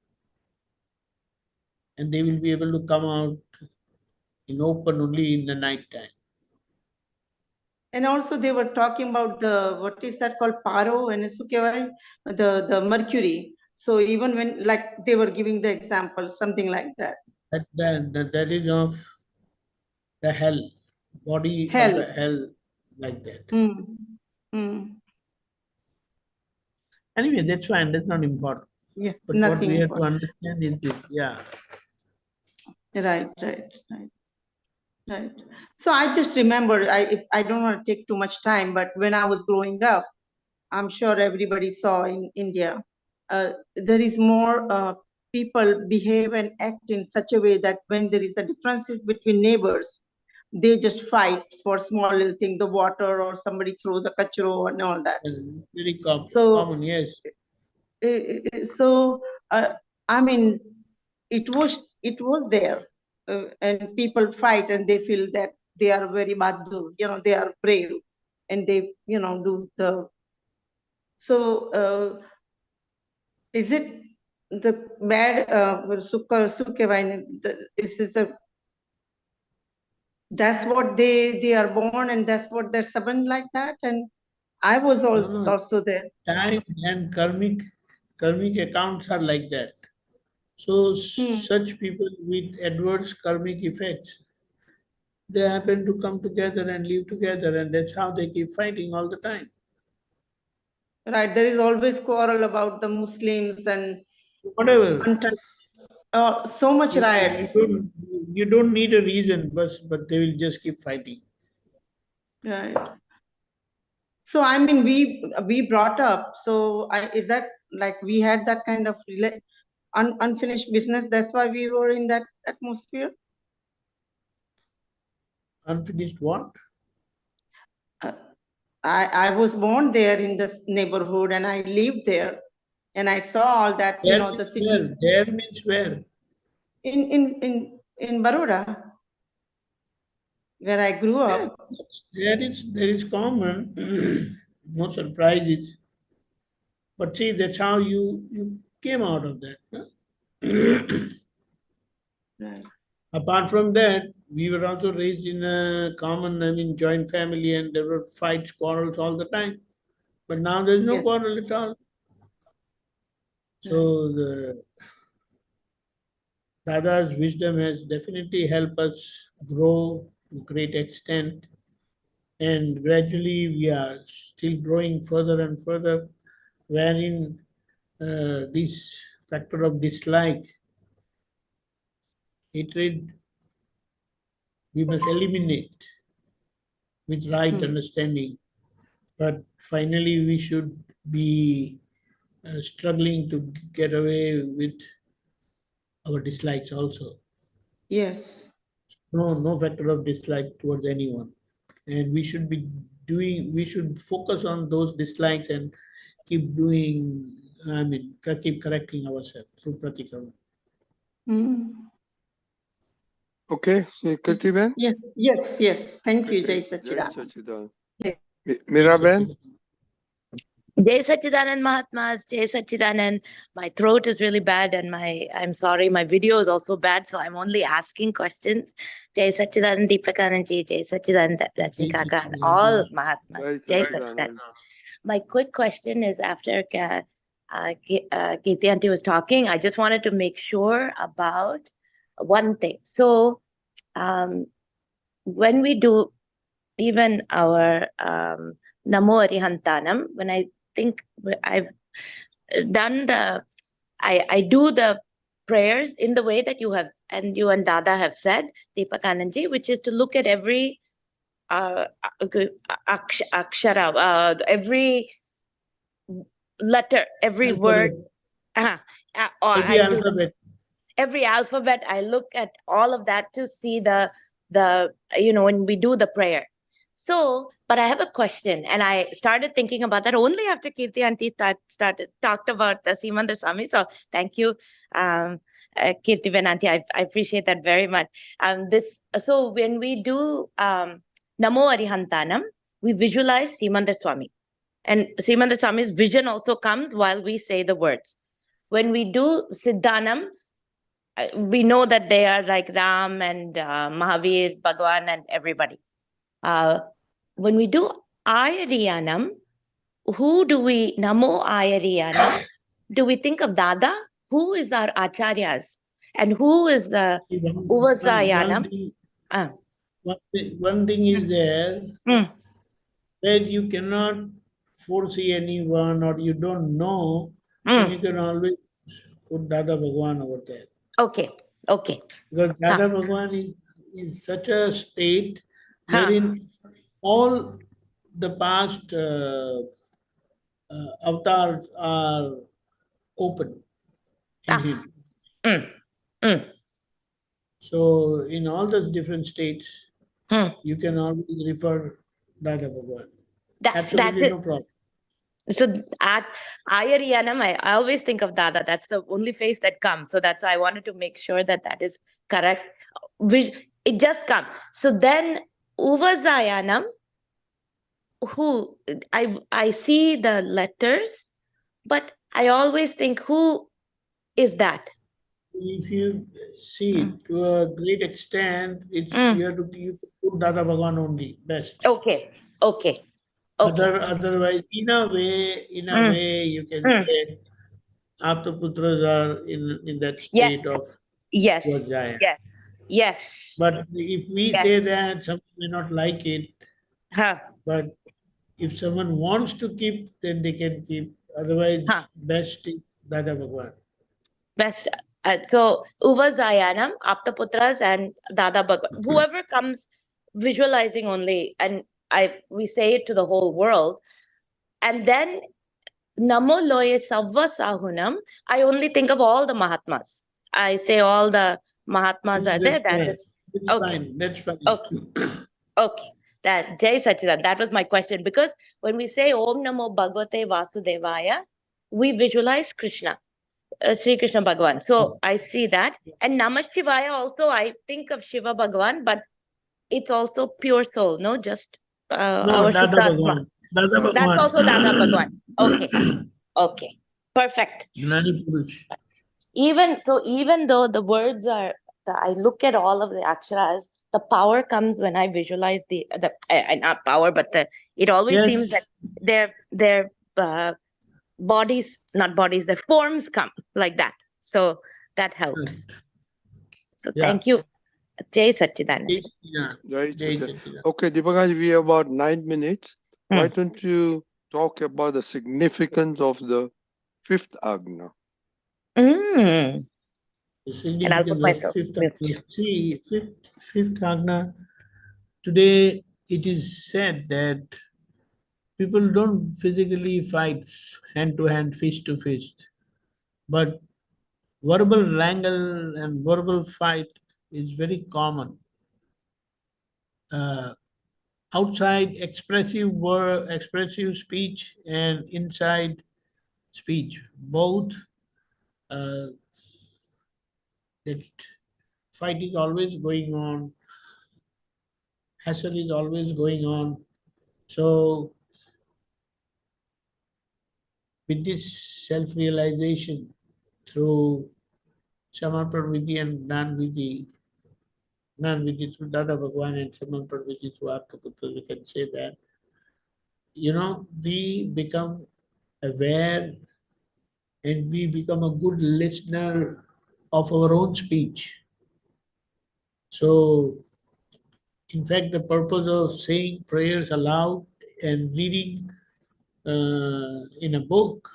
Speaker 2: And they will be able to come out in open only in the night time.
Speaker 4: And also they were talking about what is that called, paro and the mercury. So even when, like, they were giving the example, something like that.
Speaker 2: That is of the hell, body of the
Speaker 4: Hell.
Speaker 2: hell, like that.
Speaker 4: Mm.
Speaker 2: Anyway, that's fine, that's not important.
Speaker 4: Yeah,
Speaker 2: But what we
Speaker 4: nothing
Speaker 2: have to
Speaker 4: important.
Speaker 2: understand is this, yeah.
Speaker 4: Right. So I just remember, I don't want to take too much time, but when I was growing up, I'm sure everybody saw in India, there is more people behave and act in such a way that when there is a differences between neighbors, they just fight for small little thing, the water, or somebody throw the kachro and all that.
Speaker 2: Very
Speaker 4: So,
Speaker 2: common, yes.
Speaker 4: so I mean, it was there, and people fight and they feel that they are very bahadur, they are brave, and they, do the. So, is it the bad is this that's what they are born, and that's what they're stubborn like that? And I was
Speaker 2: No,
Speaker 4: also there.
Speaker 2: time and karmic accounts are like that. So such people with adverse karmic effects, they happen to come together and live together, and that's how they keep fighting all the time.
Speaker 4: Right, there is always quarrel about the Muslims and
Speaker 2: Whatever.
Speaker 4: so much
Speaker 2: You, you
Speaker 4: riots.
Speaker 2: don't you don't need a reason, but they will just keep fighting.
Speaker 4: Right. So I mean, we brought up. So is that like we had that kind of unfinished business? That's why we were in that atmosphere.
Speaker 2: Unfinished what?
Speaker 4: Uh, I was born there in this neighborhood, and I lived there, and I saw all that.
Speaker 2: There
Speaker 4: The
Speaker 2: means
Speaker 4: city
Speaker 2: where? There means where?
Speaker 4: in Baroda, where I grew
Speaker 2: Yeah,
Speaker 4: up.
Speaker 2: there is common. No surprises. But see, that's how you came out of that. Huh?
Speaker 4: Right.
Speaker 2: Apart from that, we were also raised in a common, joint family, and there were fights, quarrels all the time. But now there's no
Speaker 4: Yes.
Speaker 2: quarrel at all.
Speaker 4: Right.
Speaker 2: So the Dada's wisdom has definitely helped us grow to a great extent. and gradually we are still growing further and further, wherein this factor of dislike, hatred, we must eliminate with right understanding. But finally, we should be struggling to get away with our dislikes also.
Speaker 4: Yes.
Speaker 2: No factor of dislike towards anyone. And we should focus on those dislikes and keep keep correcting ourselves through pratikarma.
Speaker 1: Okay, so Kirti Ben?
Speaker 4: Yes. Thank you, Jai
Speaker 1: Jai
Speaker 4: Sachidanand.
Speaker 1: Sachidanand.
Speaker 4: Yes.
Speaker 1: Mira Ben?
Speaker 6: Jai Sachidanand Mahatmas, Jai Sachidanand. My throat is really bad and I'm sorry, my video is also bad, so I'm only asking questions. Jai Sachidanand Deepakanandji, Jai Sachidanand Rajnikaka, and all Mahatmas. Jai Sachidanand. My quick question is after Kirti Aunty was talking, I just wanted to make sure about one thing. So when we do even our Namo Arihantanam, when I think I've done I do the prayers in the way that you and Dada have said, Deepakanandji, which is to look at every akshara, every letter, every word.
Speaker 2: Every alphabet.
Speaker 6: Every alphabet, I look at all of that to see the when we do the prayer. So, but I have a question, and I started thinking about that only after Kirti Aunty talked about Simandar Swami. So, thank you, Kirti Ben Aunty. I appreciate that very much. So when we do Namo Arihantanam, we visualize Simandar Swami, and Simandar Swami's vision also comes while we say the words. When we do Siddhanam, we know that they are like Ram and Mahavir, Bhagwan, and everybody. When we do Ayariyanam, who do we, Namo Ayariyanam, do we think of Dada? Who is our Acharyas? And who is the Uvasayanam?
Speaker 2: One thing is there that you cannot foresee anyone or you don't know, then you can always put Dada Bhagwan over there.
Speaker 6: Okay.
Speaker 2: Because Dada Bhagwan is such a state wherein all the past avatars are open in him. So in all the different states, you can always refer Dada Bhagwan. Absolutely no problem.
Speaker 6: So at Ayariyanam, I always think of Dada. That's the only face that comes. So that's why I wanted to make sure that is correct. It just comes. So then Uvasayanam, who I see the letters, but I always think, who is that?
Speaker 2: If you see to a great extent, it's you have to put Dada Bhagwan only, best.
Speaker 6: Okay.
Speaker 2: Otherwise, in a way, you can say Aptaputras are in that state of Vajaya.
Speaker 6: Yes.
Speaker 2: But if we say that, someone may not like it. But if someone wants to keep, then they can keep. Otherwise, best is Dada Bhagwan.
Speaker 6: Best. So Uvasayanam, Aptaputras, and Dada Bhagwan. Whoever comes visualizing only, and we say it to the whole world. And then Namo Loye Savva Sahunam, I only think of all the Mahatmas. I say all the Mahatmas are there.
Speaker 2: That's fine.
Speaker 6: Okay. That Jai Sachidanand. That was my question, because when we say Om Namo Bhagavate Vasudevaya, we visualize Krishna, Sri Krishna Bhagavan. So I see that. And Namah Shivaya also, I think of Shiva Bhagavan, but it's also pure soul, no? Just our
Speaker 2: Dada
Speaker 6: Shuddhatma.
Speaker 2: Bhagwan.
Speaker 6: That's also Dada Bhagwan. Okay. Perfect. Even though the words are, I look at all of the aksharas, the power comes when I visualize the not power, but it always seems that their bodies, not bodies, their forms come like that. So that helps. So thank you. Jai Satchidanand.
Speaker 1: Right.
Speaker 2: Jai Satchidanand.
Speaker 1: Okay, Deepakanji, we have about 9 minutes. Why
Speaker 6: Hmm.
Speaker 1: don't you talk about the significance of the fifth Agna?
Speaker 6: Mm.
Speaker 2: The
Speaker 6: And I'll put
Speaker 2: significance of
Speaker 6: myself
Speaker 2: fifth
Speaker 6: mute.
Speaker 2: Agna. See, fifth Agna, today it is said that people don't physically fight hand to hand, fist to fist, but verbal wrangle and verbal fight is very common. Outside expressive speech and inside speech, both uh, that fight is always going on, hassle is always going on. So with this self-realization through Samarpan Vidhi and Gnan Vidhi through Dada Bhagwan and Samarpan Vidhi through Apt, we can say that, we become aware and we become a good listener of our own speech. So, in fact, the purpose of saying prayers aloud and reading in a book,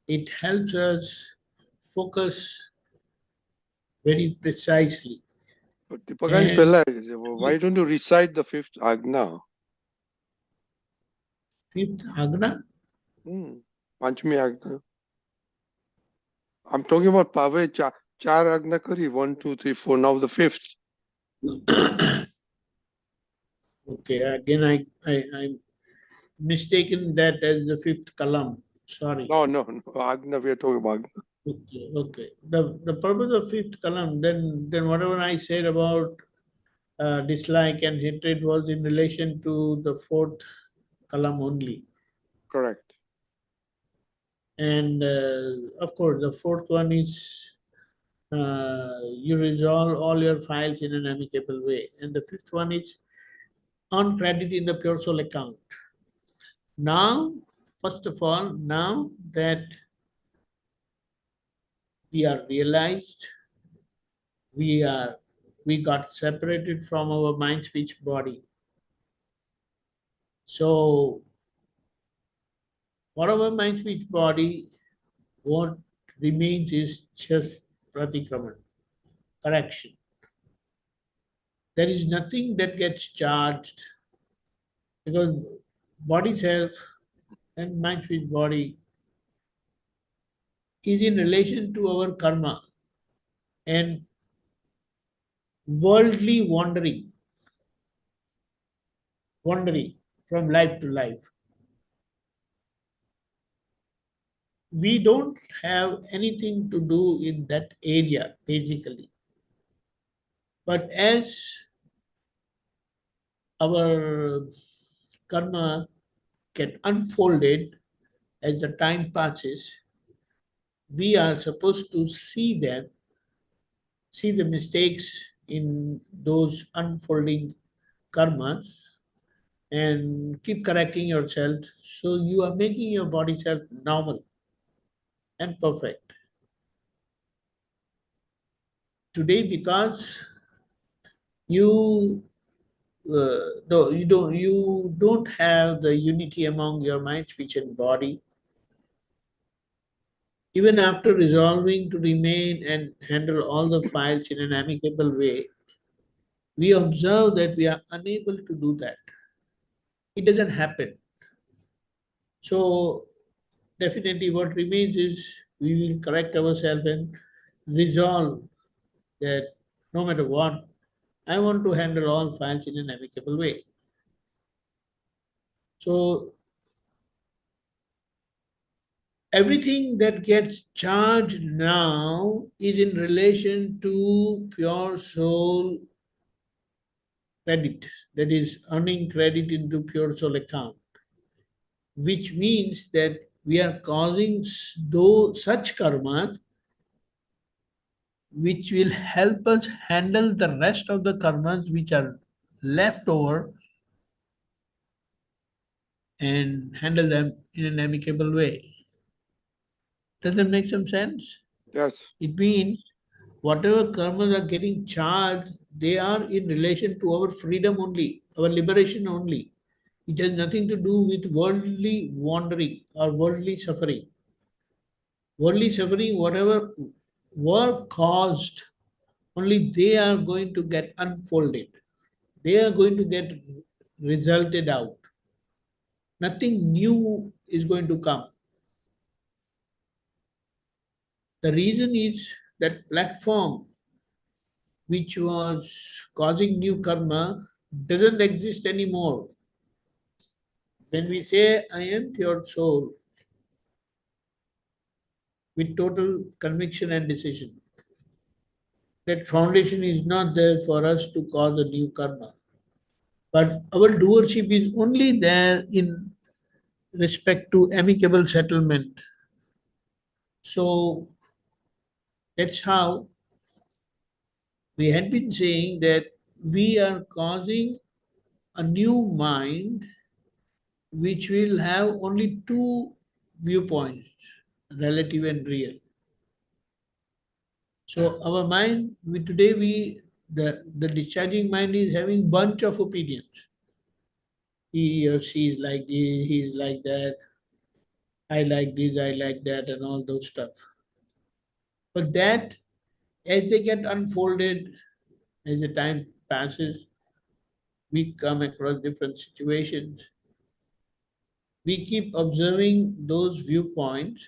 Speaker 2: it helps us focus very precisely.
Speaker 1: But Deepakanji,
Speaker 2: And
Speaker 1: Pillai, why don't you recite the fifth Agna?
Speaker 2: fifth Agna,
Speaker 1: Panchami Agna. I'm talking about Pave Char Agna Kari, 1, 2, 3, 4. Now the fifth.
Speaker 2: okay, again I'm mistaken that as the fifth kalam. Sorry.
Speaker 1: No. Agna, we are talking about Agna.
Speaker 2: Okay. The purpose of fifth kalam, then whatever I said about dislike and hatred was in relation to the fourth kalam only.
Speaker 1: Correct.
Speaker 2: And of course, the fourth one is you resolve all your files in an amicable way. And the fifth one is on credit in the pure soul account. Now, first of all, now that we are realized, we got separated from our mind, speech, body. So, for our mind, speech, body, what remains is just pratikraman, correction. There is nothing that gets charged because body self and mind, speech, body is in relation to our karma and worldly wandering from life to life. We don't have anything to do in that area, basically. But as our karma get unfolded as the time passes, we are supposed to see them, see the mistakes in those unfolding karmas and keep correcting yourself so you are making your body self normal and perfect. Today, because you you don't have the unity among your mind, speech, and body. Even after resolving to remain and handle all the files in an amicable way, we observe that we are unable to do that. It doesn't happen. So definitely what remains is we will correct ourselves and resolve that no matter what, I want to handle all files in an amicable way. So everything that gets charged now is in relation to pure soul credit, that is earning credit into pure soul account, which means that we are causing such karma which will help us handle the rest of the karmas which are left over and handle them in an amicable way. Does that make some sense?
Speaker 1: Yes.
Speaker 2: It means whatever karmas are getting charged, they are in relation to our freedom only, our liberation only. It has nothing to do with worldly wandering or worldly suffering. Worldly suffering, whatever were caused, only they are going to get unfolded. They are going to get resulted out. Nothing new is going to come. The reason is that platform which was causing new karma doesn't exist anymore. When we say, I am pure soul, with total conviction and decision, that foundation is not there for us to cause a new karma. But our doership is only there in respect to amicable settlement. So that's how we had been saying that we are causing a new mind which will have only two viewpoints, relative and real. So our mind, the discharging mind is having bunch of opinions. He or she is like this, he is like that, I like this, I like that, and all those stuff. But that, as they get unfolded, as the time passes, we come across different situations. We keep observing those viewpoints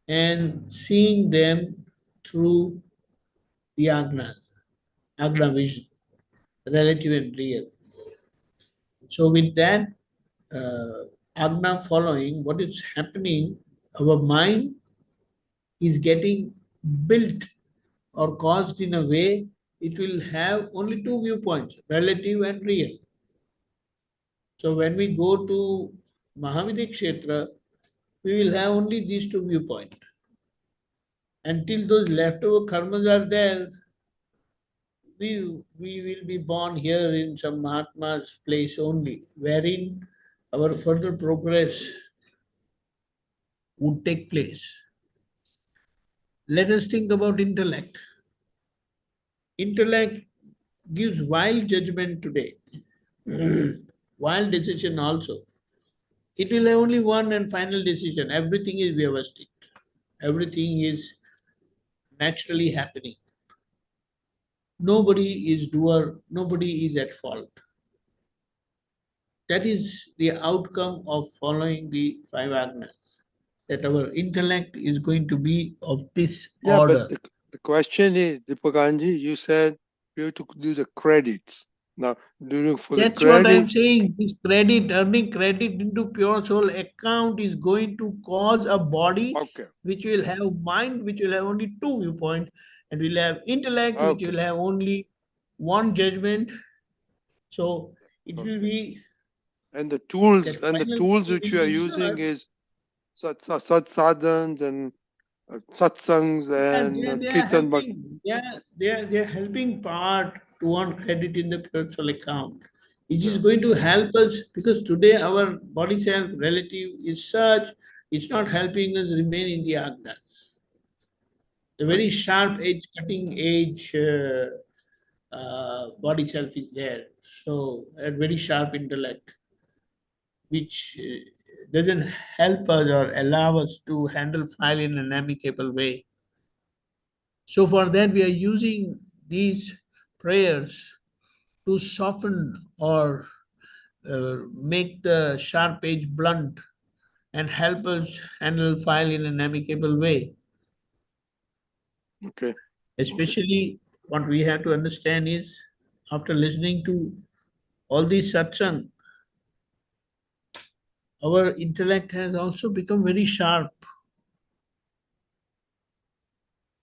Speaker 2: and seeing them through the Agna vision, relative and real. So with that Agna following, what is happening, our mind is getting built or caused in a way, it will have only two viewpoints, relative and real. So when we go to Mahavidya Kshetra, we will have only these two viewpoints. Until those leftover karmas are there, we will be born here in some Mahatma's place only, wherein our further progress would take place. Let us think about intellect. Intellect gives wild judgment today, wild decision also. It will have only one and final decision. Everything is Vyavasthit. Everything is naturally happening. Nobody is doer, nobody is at fault. That is the outcome of following the five Agnas. That our intellect is going to be of this
Speaker 1: Yeah,
Speaker 2: order.
Speaker 1: but the question is, Deepakanji, you said you have to do the credits. Now, for the
Speaker 2: That's what I'm
Speaker 1: credit,
Speaker 2: saying. This credit, earning credit into pure soul account is going to cause a body
Speaker 1: okay,
Speaker 2: which will have mind, which will have only two viewpoints, and will have intellect, which
Speaker 1: okay,
Speaker 2: will have only one judgment. So it will
Speaker 1: okay.
Speaker 2: be
Speaker 1: And the
Speaker 2: that final
Speaker 1: tools
Speaker 2: thing
Speaker 1: which
Speaker 2: will
Speaker 1: you are
Speaker 2: be
Speaker 1: using
Speaker 2: search.
Speaker 1: is sat sadhans and satsangs
Speaker 2: Yeah,
Speaker 1: and
Speaker 2: they are
Speaker 1: kirtan, but
Speaker 2: helping. They are helping part to earn credit in the spiritual account. It is
Speaker 1: yeah,
Speaker 2: going to help us because today our body self relative is such, it's not helping us remain in the Agnas. The
Speaker 1: right,
Speaker 2: very sharp edge, cutting edge body self is there. So a very sharp intellect, which doesn't help us or allow us to handle file in an amicable way. So for that, we are using these prayers to soften or make the sharp edge blunt and help us handle file in an amicable way.
Speaker 1: okay,
Speaker 2: Especially what we have to understand is after listening to all these satsang, our intellect has also become very sharp.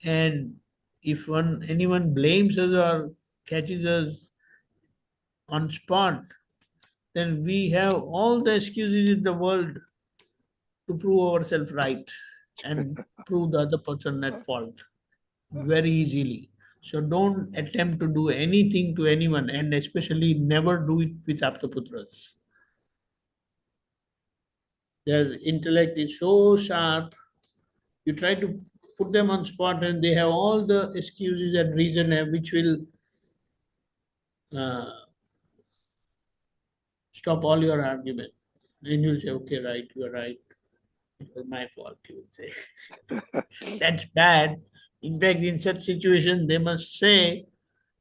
Speaker 2: And if anyone blames us or catches us on spot, then we have all the excuses in the world to prove ourselves right and prove the other person at fault very easily. So don't attempt to do anything to anyone, and especially never do it with Aptaputras. Their intellect is so sharp, you try to put them on spot and they have all the excuses and reason which will stop all your argument. And you'll say, okay, right, you're right. It was my fault, you will say. That's bad. In fact, in such situations, they must say,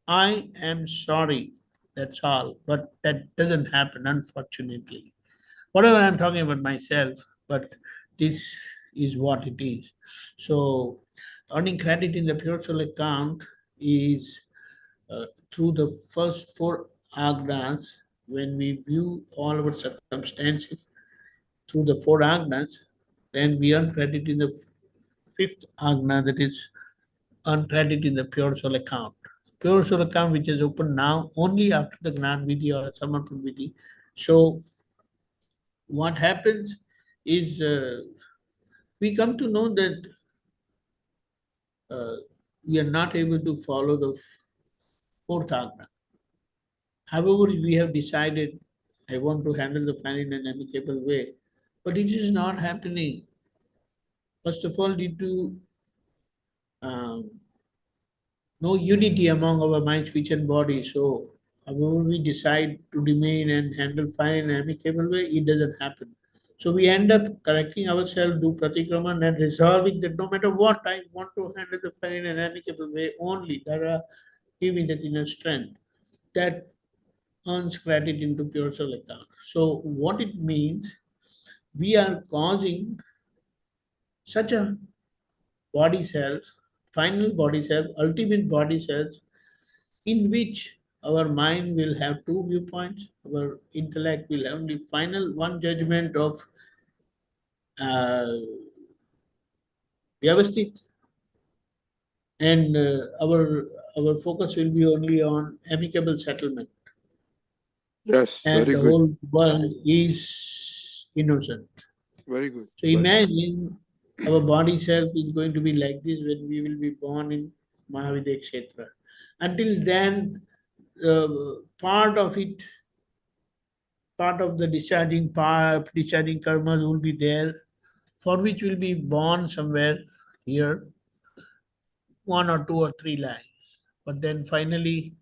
Speaker 2: I am sorry. That's all. But that doesn't happen, unfortunately. Whatever I'm talking about myself, but this is what it is. So, earning credit in the pure soul account is through the first four agnas. When we view all our circumstances through the four agnas, then we earn credit in the fifth agna, that is earn credit in the pure soul account. Pure soul account, which is open now only after the Gnan Vidhi or Samarpan Vidhi. So what happens is we come to know that we are not able to follow the fourth agna. However, we have decided, I want to handle the plan in an amicable way, but it is not happening. First of all, due to no unity among our mind, speech, and body. So, however we decide to remain and handle fine in an amicable way, it doesn't happen. So we end up correcting ourselves, do pratikraman and resolving that no matter what, I want to handle the fine in an amicable way only. Dada, give me that inner strength. That earns credit into pure soul account. So what it means, we are causing such a body self, final body self, ultimate body self, in which our mind will have two viewpoints, our intellect will have only final one judgment of Vyavasthit, and our focus will be only on amicable settlement.
Speaker 1: Yes,
Speaker 2: And
Speaker 1: very
Speaker 2: the
Speaker 1: good.
Speaker 2: whole world is innocent.
Speaker 1: Very good.
Speaker 2: So imagine our body self is going to be like this when we will be born in Mahavidya Kshetra. Until then, part of it, part of the discharging karmas will be there, for which will be born somewhere here, 1 or 2 or 3 lives. But then finally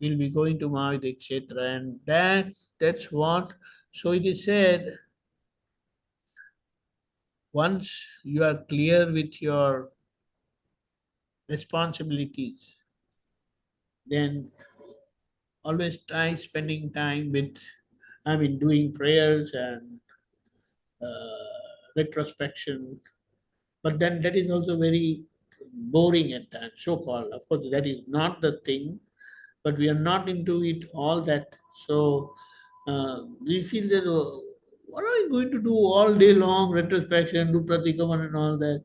Speaker 2: we'll be going to Mahavidya Kshetra, and that's what. So it is said, once you are clear with your responsibilities, then always try spending time with, doing prayers and retrospection. But then that is also very boring at times, so-called. Of course, that is not the thing, but we are not into it all that. So we feel that, what are we going to do all day long, retrospection, do pratikaman and all that.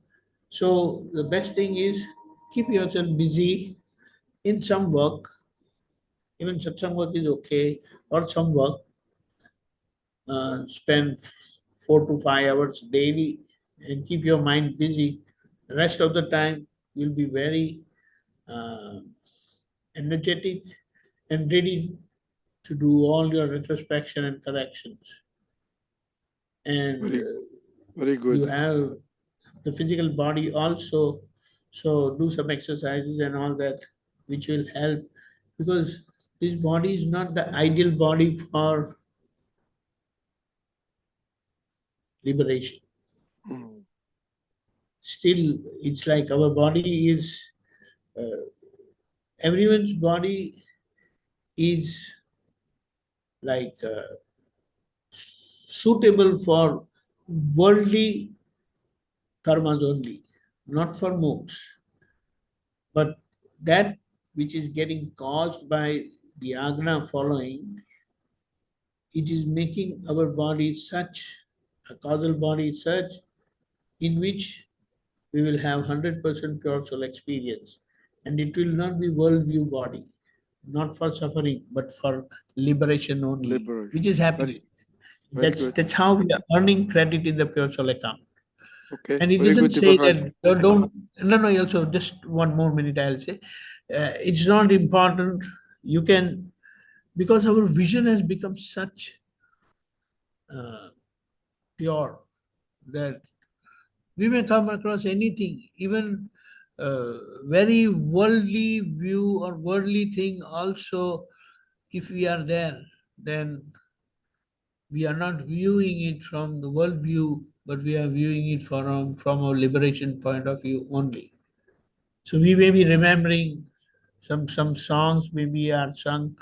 Speaker 2: So the best thing is keep yourself busy in some work. Even satsang work is okay, or some work. Spend 4 to 5 hours daily and keep your mind busy. The rest of the time you'll be very uh, energetic and ready to do all your retrospection and corrections. And
Speaker 1: Very good.
Speaker 2: you have the physical body also, so do some exercises and all that, which will help, because this body is not the ideal body for liberation.
Speaker 1: Mm.
Speaker 2: Still, it's like our body is, everyone's body is like suitable for worldly karmas only, not for moksha. But that which is getting caused by the Agna following, it is making our body such, a causal body such, in which we will have 100% pure soul experience. And it will not be worldview body, not for suffering, but for liberation only,
Speaker 1: Liberation.
Speaker 2: which is happening.
Speaker 1: Very good.
Speaker 2: That's how we are earning credit in the pure soul account.
Speaker 1: Okay.
Speaker 2: And it
Speaker 1: Very
Speaker 2: doesn't
Speaker 1: good,
Speaker 2: say
Speaker 1: Deepakanji.
Speaker 2: that don't. No. Also, just 1 more minute. I'll say, it's not important. You can, because our vision has become such pure that we may come across anything, even very worldly view or worldly thing also, if we are there, then we are not viewing it from the world view, but we are viewing it from our liberation point of view only. So we may be remembering some songs maybe are sung,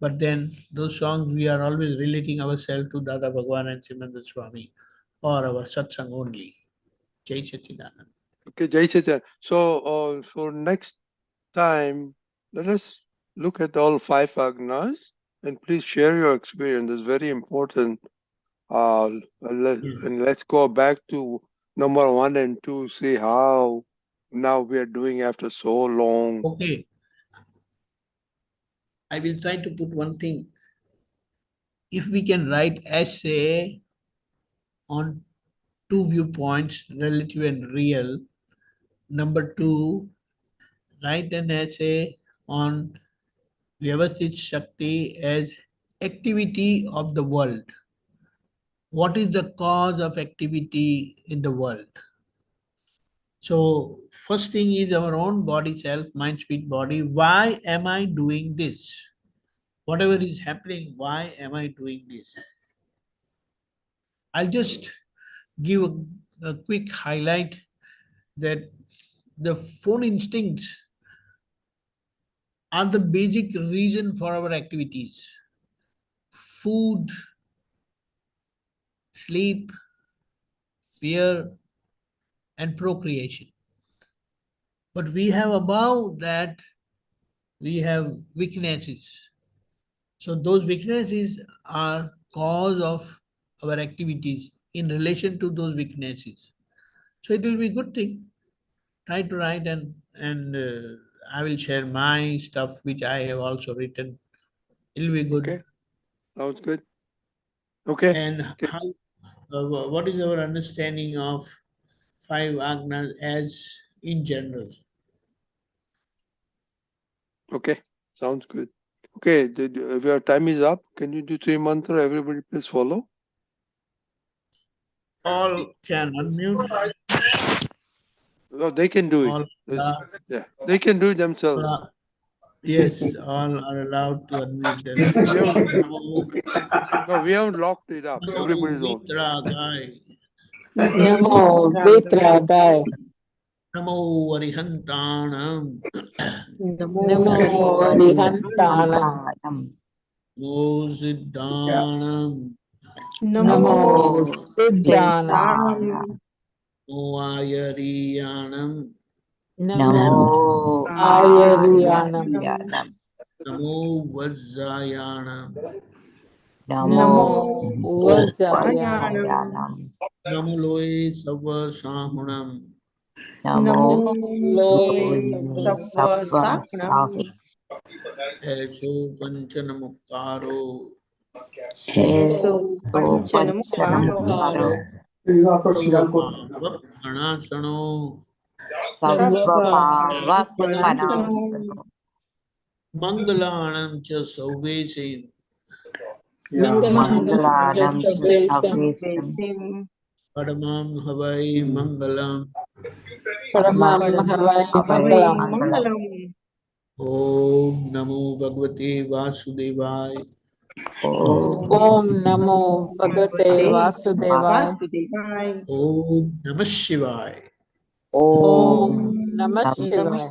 Speaker 2: but then those songs we are always relating ourselves to Dada Bhagwan and Simandar Swami or our Satsang only. Jai Satchidanand.
Speaker 1: Okay, Jai Satchidanand. So next time, let us look at all 5 Agnas and please share your experience. It's very important. And let's go back to number 1 and 2, see how now we are doing after so long.
Speaker 2: Okay. I will try to put one thing. If we can write essay on 2 viewpoints, relative and real. Number 2, write an essay on Vyavasthit Shakti as activity of the world. What is the cause of activity in the world? So first thing is our own body, self, mind, spirit, body. Why am I doing this? Whatever is happening, why am I doing this? I'll just give a quick highlight that the 4 instincts are the basic reason for our activities. Food, sleep, fear, and procreation. But we have above that, we have weaknesses. So those weaknesses are cause of our activities in relation to those weaknesses. So it will be a good thing. Try to write and I will share my stuff which I have also written. It will be good.
Speaker 1: Okay, sounds good. Okay.
Speaker 2: And how, what is our understanding of 5 Agnas as in general?
Speaker 1: Okay, sounds good. Okay, your time is up. Can you do 3 mantra? Everybody please follow.
Speaker 2: All can unmute.
Speaker 1: No, they can do
Speaker 2: All
Speaker 1: it. Yeah, they can do it themselves.
Speaker 2: yes, all are allowed to unmute themselves.
Speaker 1: No, we haven't locked it up. Everybody's on.
Speaker 5: Namo Vitragai.
Speaker 2: Namo Arihantanam.
Speaker 5: Namo Arihantanam.
Speaker 2: Namo Siddhanam.
Speaker 5: Namo Siddhanam.
Speaker 2: Namo Ayariyanam.
Speaker 5: Namo Ayariyanam.
Speaker 2: Namo Vajrayanam.
Speaker 5: Namo Vajrayanam.
Speaker 2: Namo Loe Sava Sahunam.
Speaker 5: Namo Loe
Speaker 7: Sattva.
Speaker 2: Eso Panchanamukaro.
Speaker 5: Panchanamukaro.
Speaker 2: Anasano. Mangalanam cha Sauvesin.
Speaker 5: Mangalanam Chasavesim.
Speaker 2: Paramam Havai Mangalam.
Speaker 5: Paramam Havai Mangalam.
Speaker 2: Om Namo Bhagavate Vasudevaya.
Speaker 5: Om Namo Bhagavate Vasudevaya.
Speaker 2: Om Namah Shivaya.
Speaker 5: Om Namah Shivaya.